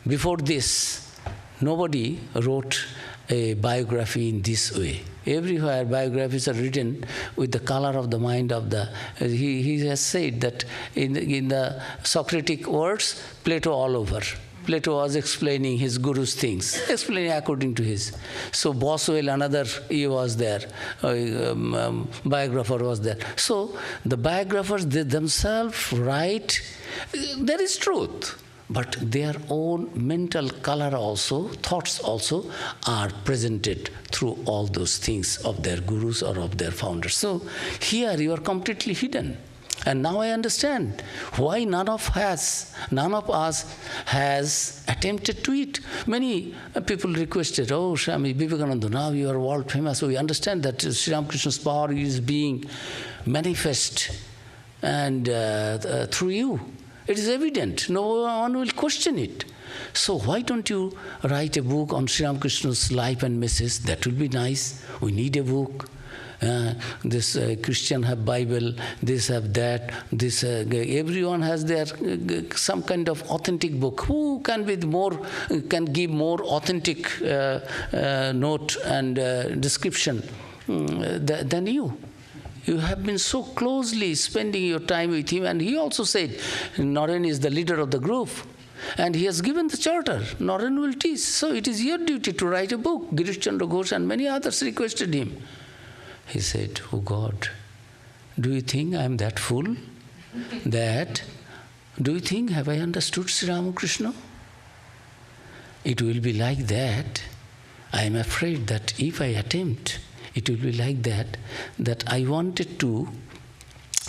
Speaker 1: Before this, nobody wrote a biography in this way. Everywhere biographies are written with the color of the mind of the... He has said that in the Socratic words, Plato all over. Plato was explaining his guru's things, explaining according to his. So Boswell, another, he was there, biographer was there. So the biographers, they themselves write, there is truth. But their own mental color also, thoughts also, are presented through all those things of their gurus or of their founders. So here you are completely hidden. And now I understand why none of us has attempted to it. Many people requested, oh, Swami Vivekananda, now you are world famous. We understand that Sri Ramakrishna's power is being manifest and through you. It is evident. No one will question it. So why don't you write a book on Sri Ramakrishna's life and message? That will be nice. We need a book. This Christian have Bible, this have that, this everyone has their some kind of authentic book. Who can give more authentic note and description than you? You have been so closely spending your time with him, and he also said, Naren is the leader of the group. And he has given the charter. Naren will teach. So it is your duty to write a book. Girish Chandra Ghosh and many others requested him. He said, oh God, do you think I am that fool? Do you think, have I understood Sri Ramakrishna? It will be like that. I am afraid that if I attempt, it will be like that I wanted to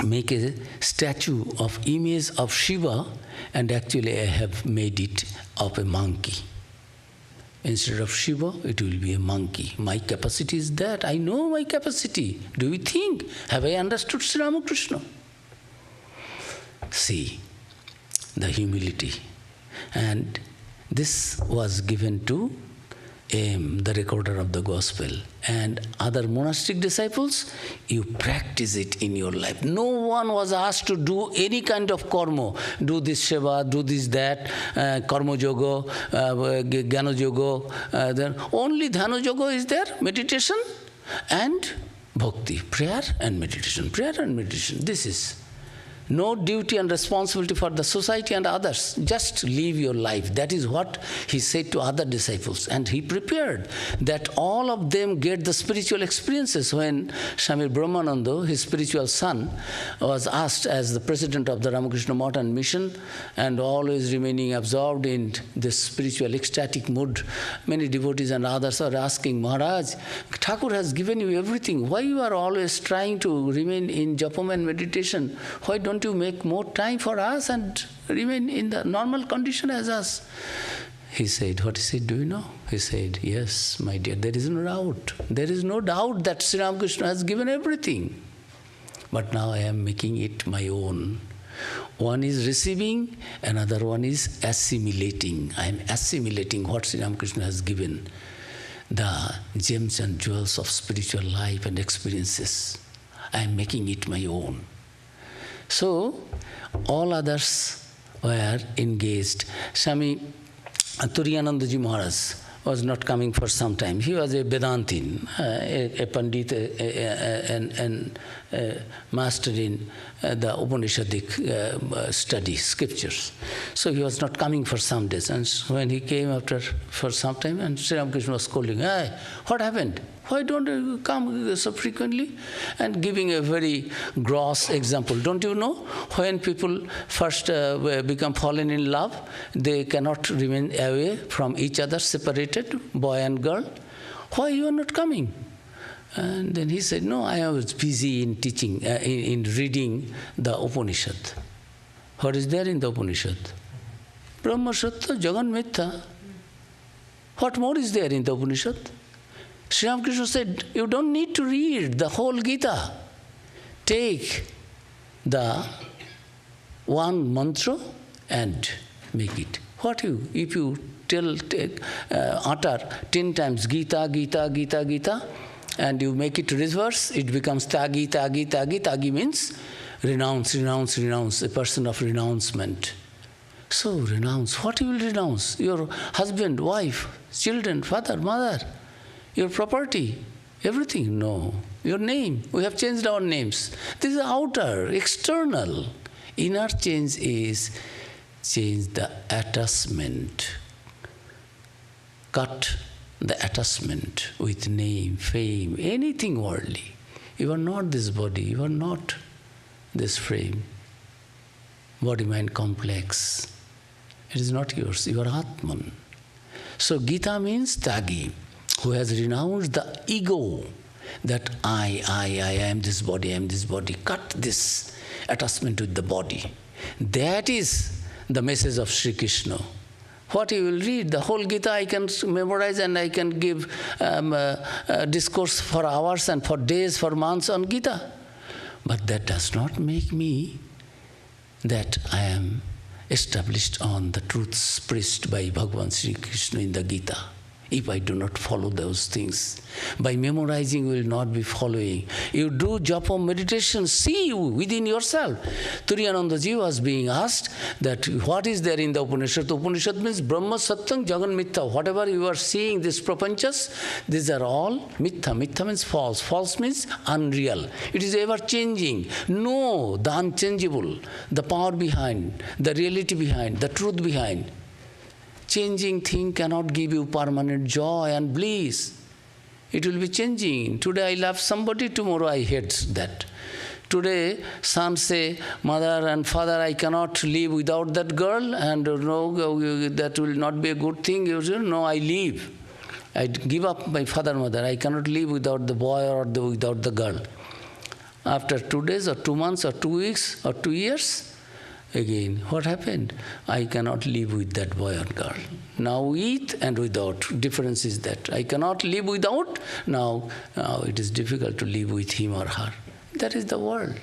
Speaker 1: make a statue of image of Shiva, and actually I have made it of a monkey. Instead of Shiva, it will be a monkey. My capacity is that. I know my capacity. Do you think? Have I understood Sri Ramakrishna? See, the humility. And this was given to the recorder of the gospel. And other monastic disciples, you practice it in your life. No one was asked to do any kind of karma. Do this seva, do this that, karma yoga, jnana yoga. Then only dhyana yoga is there, meditation and bhakti, prayer and meditation. Prayer and meditation, this is. No duty and responsibility for the society and others. Just live your life. That is what he said to other disciples. And he prepared that all of them get the spiritual experiences. When Swami Brahmananda, his spiritual son, was asked as the president of the Ramakrishna Math and Mission, and always remaining absorbed in this spiritual ecstatic mood, many devotees and others are asking, Maharaj, Thakur has given you everything. Why you are always trying to remain in japam and meditation? Why don't you make more time for us and remain in the normal condition as us? He said, what he said, do you know? He said, yes, my dear, there is no doubt. There is no doubt that Sri Ramakrishna has given everything. But now I am making it my own. One is receiving, another one is assimilating. I am assimilating what Sri Ramakrishna has given, the gems and jewels of spiritual life and experiences. I am making it my own. So, all others were engaged. Swami Turiyanandaji Maharaj was not coming for some time. He was a Vedantin, a Pandit, and master in the Upanishadic study, scriptures. So he was not coming for some days. And when he came for some time, and Sri Ramakrishna was scolding, "Hey, what happened? Why don't you come so frequently?" And giving a very gross example. Don't you know, when people first become fallen in love, they cannot remain away from each other, separated, boy and girl. Why you are not coming? And then he said, "No, I was busy in teaching, in reading the Upanishad." What is there in the Upanishad? Brahma Sattva, Jagan Mithya. What more is there in the Upanishad? Sri Ramakrishna said, you don't need to read the whole Gita. Take the one mantra and make it. If you utter 10 times Gita, Gita, Gita, Gita, and you make it reverse, it becomes Tagi, Tagi, Tagi. Tagi means renounce, renounce, renounce, a person of renouncement. So renounce. What you will renounce? Your husband, wife, children, father, mother, your property, everything. No. Your name. We have changed our names. This is outer, external. Inner change is change the attachment. Cut the attachment with name, fame, anything worldly. You are not this body. You are not this frame. Body-mind complex. It is not yours. You are Atman. So Gita means Tagi, who has renounced the ego that I am this body, I am this body. Cut this attachment with the body. That is the message of Sri Krishna. What you will read, the whole Gita I can memorize and I can give discourse for hours and for days, for months on Gita. But that does not make me that I am established on the truths preached by Bhagavan Sri Krishna in the Gita. If I do not follow those things, by memorizing you will not be following. You do japa meditation, see you within yourself. Turiyanandaji was being asked that what is there in the Upanishad? The Upanishad means Brahma, Satyam, Jagan, Mithya. Whatever you are seeing, these prapanchas, these are all Mithya. Mithya means false. False means unreal. It is ever changing. No, the unchangeable, the power behind, the reality behind, the truth behind. Changing thing cannot give you permanent joy and bliss. It will be changing. Today I love somebody, tomorrow I hate that. Today son say, mother and father, I cannot live without that girl, and no, that will not be a good thing. You say, no, I leave. I give up my father, mother. I cannot live without the boy or without the girl. After 2 days or 2 months or 2 weeks or 2 years, again, what happened? I cannot live with that boy or girl. Now with and without. Difference is that. I cannot live without. Now it is difficult to live with him or her. That is the world.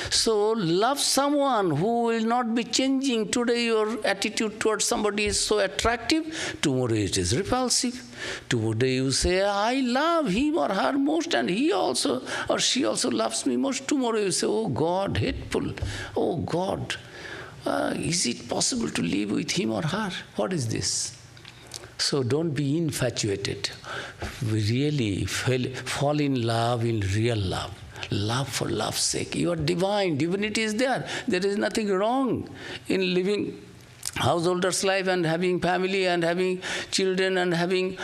Speaker 1: So love someone who will not be changing. Today your attitude towards somebody is so attractive. Tomorrow it is repulsive. Today you say, I love him or her most, and he also or she also loves me most. Tomorrow you say, oh God, hateful. Oh God. Is it possible to live with him or her? What is this? So don't be infatuated. We really fall in love in real love. Love for love's sake. You are divine. Divinity is there. There is nothing wrong in living householder's life and having family and having children and having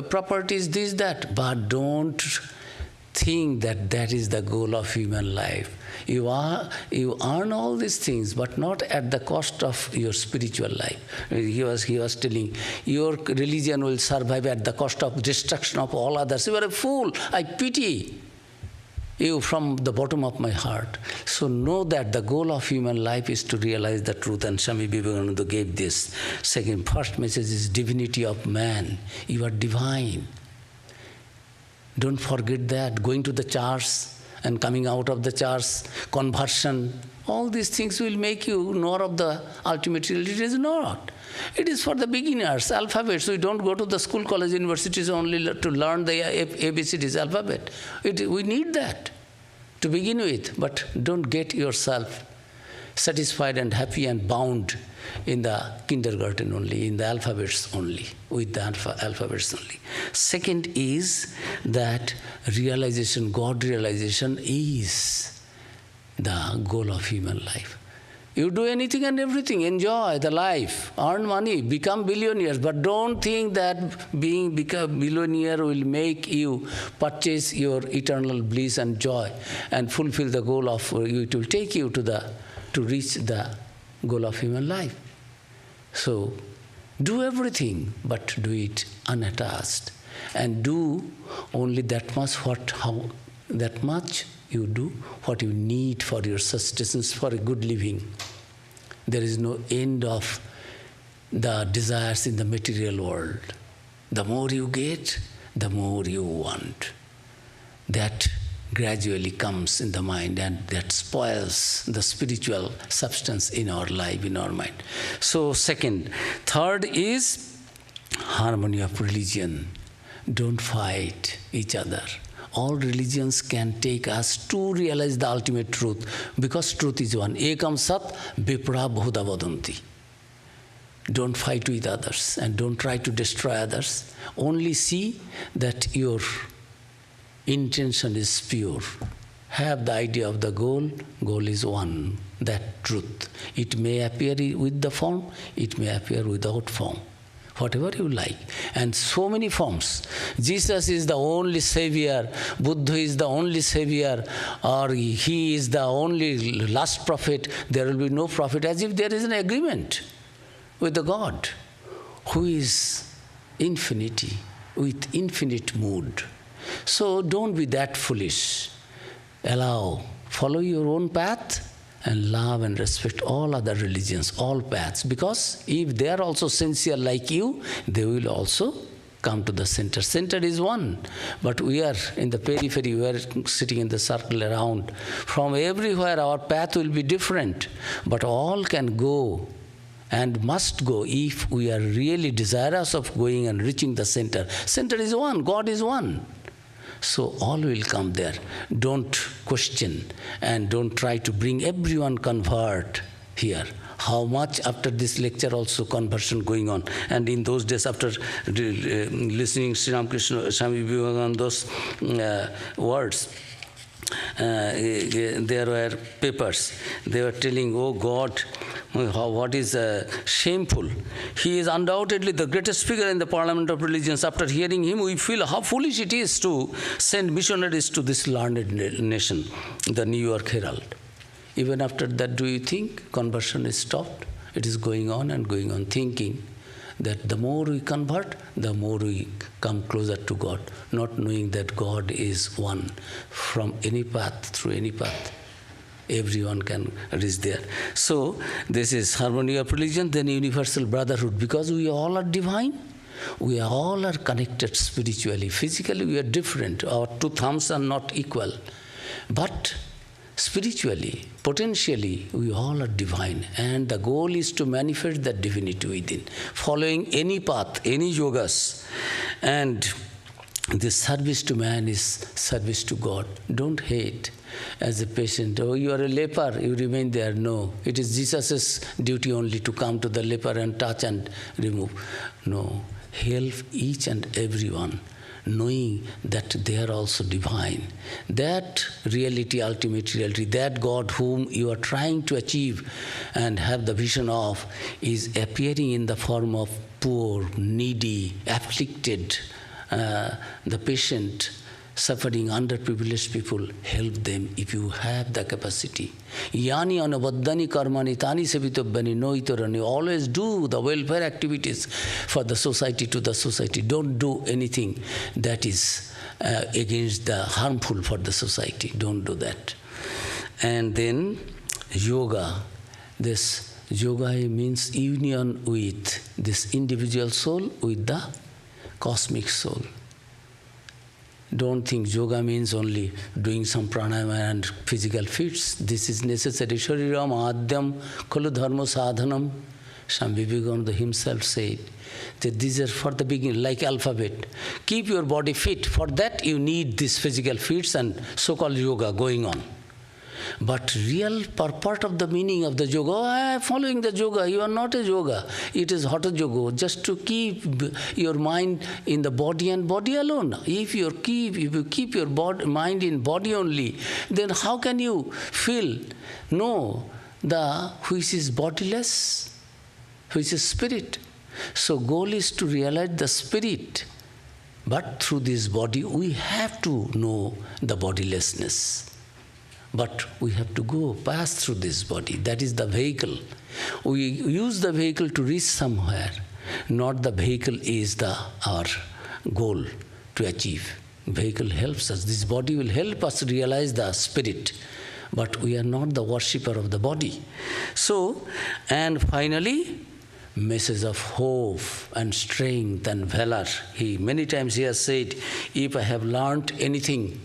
Speaker 1: properties, this, that. But don't think that that is the goal of human life. You earn all these things, but not at the cost of your spiritual life. He was telling, your religion will survive at the cost of destruction of all others. You are a fool. I pity you from the bottom of my heart. So know that the goal of human life is to realize the truth. And Swami Vivekananda gave this. First message is divinity of man. You are divine. Don't forget that. Going to the church and coming out of the church, conversion, all these things will make you know of the ultimate reality. It is not. It is for the beginners, alphabets. We don't go to the school, college, universities only to learn the ABCDs, alphabet. We need that to begin with, but don't get yourself satisfied and happy and bound in the kindergarten only, in the alphabets only, with the alphabets only. Second is that realization, God realization is the goal of human life. You do anything and everything, enjoy the life, earn money, become billionaires, but don't think that become billionaire will make you purchase your eternal bliss and joy and fulfill the goal of, it will take you to reach the goal of human life. So, do everything, but do it unattached. And do only that much you do what you need for your sustenance, for a good living. There is no end of the desires in the material world. The more you get, the more you want. That gradually comes in the mind, and that spoils the spiritual substance in our life, in our mind. So second. Third is harmony of religion. Don't fight each other. All religions can take us to realize the ultimate truth, because truth is one. Ekam sat vipra bahuda vadanti. Don't fight with others and don't try to destroy others. Only see that your intention is pure. Have the idea of the goal. Goal is one, that truth. It may appear with the form, it may appear without form. Whatever you like. And so many forms. Jesus is the only savior, Buddha is the only savior, or he is the only last prophet, there will be no prophet, as if there is an agreement with the God who is infinity, with infinite mood. So don't be that foolish. Follow your own path, and love and respect all other religions, all paths. Because if they are also sincere like you, they will also come to the center. Center is one. But we are in the periphery, we are sitting in the circle around. From everywhere our path will be different. But all can go and must go if we are really desirous of going and reaching the center. Center is one, God is one. So all will come there. Don't question and don't try to bring everyone convert here. How much after this lecture also conversion going on. And in those days after listening Sri Ramakrishna, Swami Vivekananda's words, there were papers. They were telling, oh God, what is shameful. He is undoubtedly the greatest figure in the Parliament of Religions. After hearing him, we feel how foolish it is to send missionaries to this learned nation, the New York Herald. Even after that, do you think conversion is stopped? It is going on and going on, thinking that the more we convert, the more we come closer to God, not knowing that God is one from any path, through any path. Everyone can reach there. So, this is harmony of religion, then universal brotherhood. Because we all are divine, we all are connected spiritually. Physically, we are different. Our two thumbs are not equal. But spiritually, potentially, we all are divine. And the goal is to manifest that divinity within, following any path, any yogas. And this service to man is service to God. Don't hate. As a patient, oh, you are a leper, you remain there. No, it is Jesus' duty only to come to the leper and touch and remove. No, help each and everyone, knowing that they are also divine. That reality, ultimate reality, that God whom you are trying to achieve and have the vision of is appearing in the form of poor, needy, afflicted, the patient, suffering, underprivileged people. Help them if you have the capacity. Yani anabaddhani karmani tani sevitobbani noitorani. Always do the welfare activities for the society, to the society. Don't do anything that is against the harmful for the society. Don't do that. And then yoga. This yoga means union with this individual soul with the cosmic soul. Don't think yoga means only doing some pranayama and physical feats. This is necessary. Sri Ramakrishna kholu Dharma sadhanam. Swami Vivekananda himself said that these are for the beginning, like alphabet. Keep your body fit. For that you need these physical feats and so-called yoga going on. But real purport of the meaning of the yoga, oh, I am following the yoga. You are not a yoga. It is hatha yoga, just to keep your mind in the body and body alone. If you keep your mind in body only, then how can you feel, know the which is bodiless, which is spirit? So goal is to realize the spirit. But through this body, we have to know the bodilessness. But we have to pass through this body. That is the vehicle. We use the vehicle to reach somewhere. Not the vehicle is our goal to achieve. Vehicle helps us. This body will help us realize the spirit. But we are not the worshipper of the body. So, and finally, message of hope and strength and valor. Many times he has said, if I have learned anything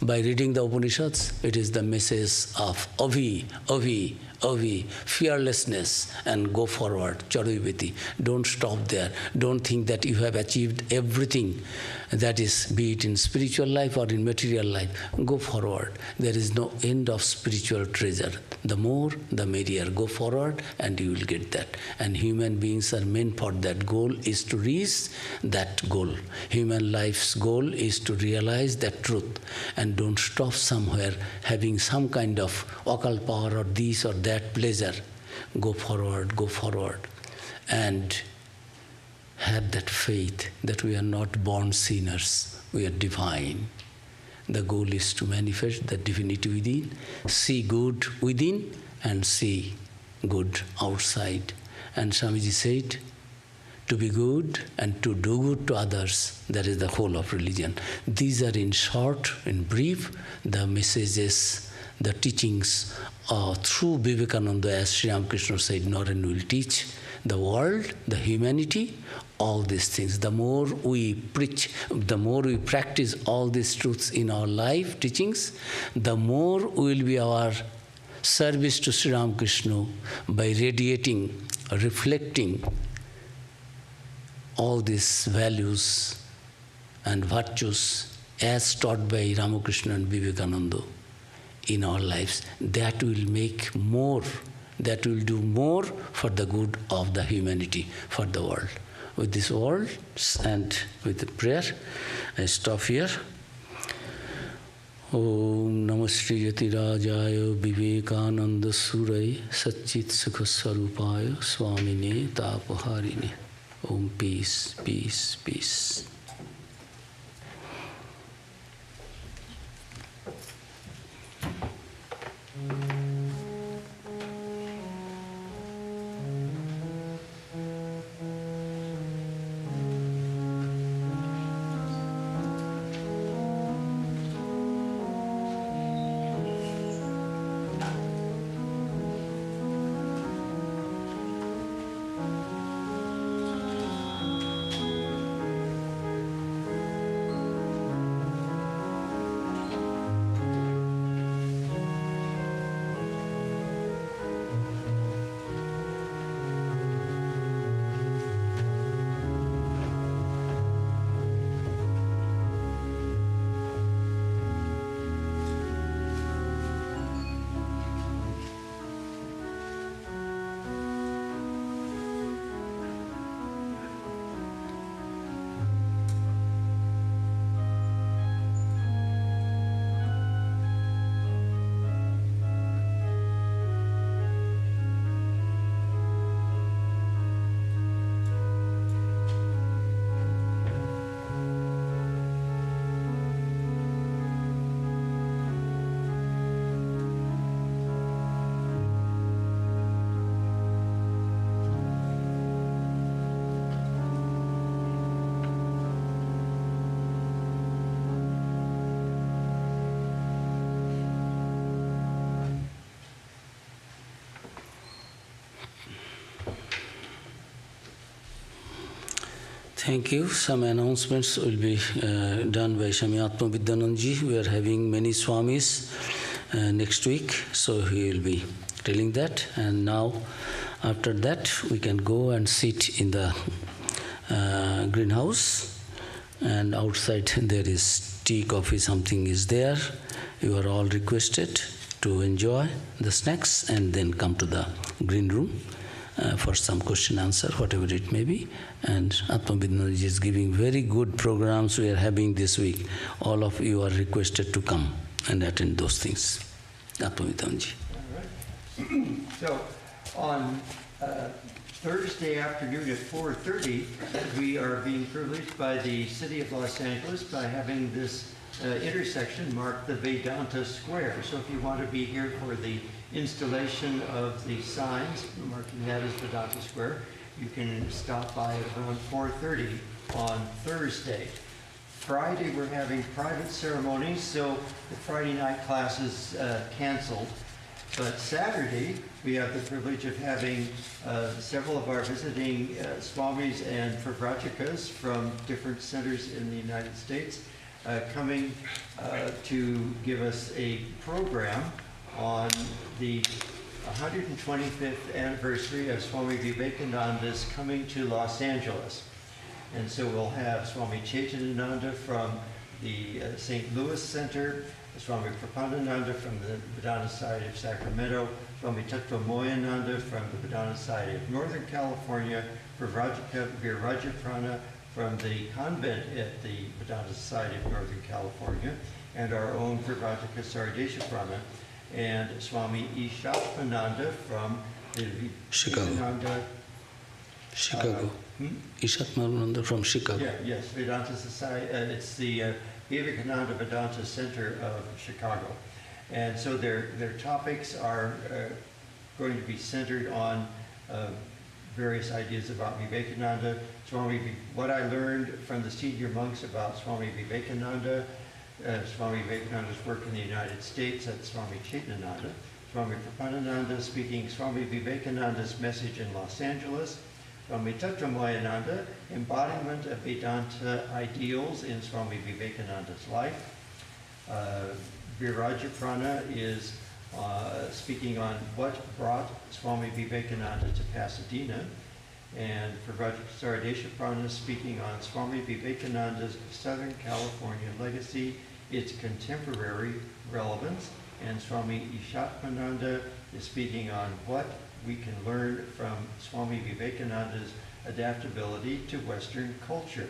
Speaker 1: by reading the Upanishads, it is the message of avi, avi, avi, fearlessness, and go forward, charuviti. Don't stop there. Don't think that you have achieved everything, that is, be it in spiritual life or in material life. Go forward. There is no end of spiritual treasure. The more, the merrier. Go forward and you will get that. And human beings are meant for that. Goal is to reach that goal. Human life's goal is to realize that truth. And don't stop somewhere having some kind of occult power or this or that pleasure. Go forward. And have that faith that we are not born sinners, we are divine. The goal is to manifest the divinity within, see good within and see good outside. And Swamiji said, to be good and to do good to others, that is the whole of religion. These are in short, in brief, the messages, the teachings through Vivekananda, as Sri Ramakrishna said, Naren will teach the world, the humanity, all these things. The more we preach, the more we practice all these truths in our life teachings, the more will be our service to Sri Ramakrishna by radiating, reflecting all these values and virtues as taught by Ramakrishna and Vivekananda in our lives. That will make more, that will do more for the good of the humanity, for the world. With this word and with the prayer, I stop here. Om Namo Sri Yatirajaya Vivekananda Surai Satchit Sukha Sarupaya Swamine Tapaharine. Om peace, peace, peace. Thank you. Some announcements will be done by Swami Atma Vidyananji. We are having many Swamis next week, so he will be telling that. And now, after that, we can go and sit in the greenhouse. And outside there is tea, coffee, something is there. You are all requested. to enjoy the snacks and then come to the green room for some question answer, whatever it may be. And Atmavidanaji is giving very good programs we are having this week. All of you are requested to come and attend those things. Atmavidanaji.
Speaker 2: All right. So on Thursday afternoon at 4:30, we are being privileged by the City of Los Angeles by having this intersection marked the Vedanta Square. So if you want to be here for the installation of the signs marking that as Vedanta Square, you can stop by at around 4:30 on Thursday. Friday, we're having private ceremonies, so the Friday night class is canceled. But Saturday, we have the privilege of having several of our visiting Swamis and Pravrajkas from different centers in the United States coming to give us a program on the 125th anniversary of Swami Vivekananda's coming to Los Angeles. And so we'll have Swami Chaitanananda from the St. Louis Center, Swami Prapandananda from the Vedanta Society of Sacramento, Swami Tattvamoyananda from the Vedanta Society of Northern California, Pravrajaka Virajaprana from the convent at the Vedanta Society of Northern California, and our own Pravrajaka Saradeshaprana, and Swami Ishatmananda from the Vivekananda
Speaker 1: Chicago. Ishatmananda from Chicago.
Speaker 2: Yeah, yes, Vedanta Society. It's the Vivekananda Vedanta Center of Chicago. And so their topics are going to be centered on various ideas about Vivekananda. What I learned from the senior monks about Swami Vivekananda, Swami Vivekananda's work in the United States, that's Swami Chaitananda. Swami Prapandananda speaking Swami Vivekananda's message in Los Angeles. Swami Tattvamoyananda, embodiment of Vedanta ideals in Swami Vivekananda's life. Virajaprana is speaking on what brought Swami Vivekananda to Pasadena. And Pravrajaka Saradeshaprana speaking on Swami Vivekananda's Southern California legacy, its contemporary relevance. And Swami Ishatmananda is speaking on what we can learn from Swami Vivekananda's adaptability to Western culture.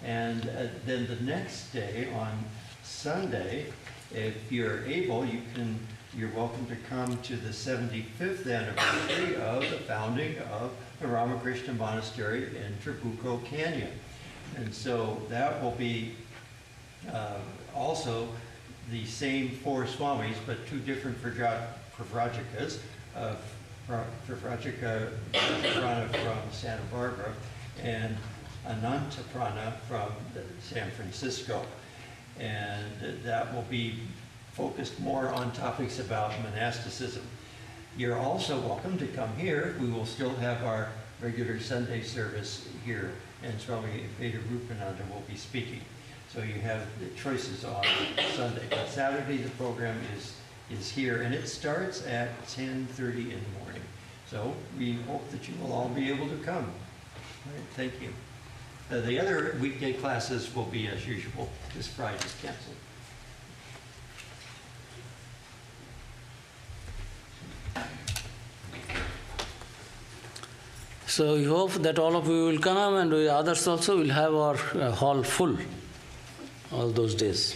Speaker 2: And then the next day, on Sunday, if you're able, you're welcome to come to the 75th anniversary of the founding of the Ramakrishna Monastery in Trabuco Canyon. And so that will be also the same four Swamis, but two different Pravrajakas. Pravrajaka Prana from Santa Barbara and Ananta Prana from San Francisco. And that will be focused more on topics about monasticism. You're also welcome to come here. We will still have our regular Sunday service here, and Swami Vedarupananda will be speaking. So you have the choices on Sunday. But Saturday the program is here, and it starts at 10:30 in the morning. So we hope that you will all be able to come. All right, thank you. The other weekday classes will be as usual. This Friday is canceled.
Speaker 1: So we hope that all of you will come, and we others also will have our hall full all those days.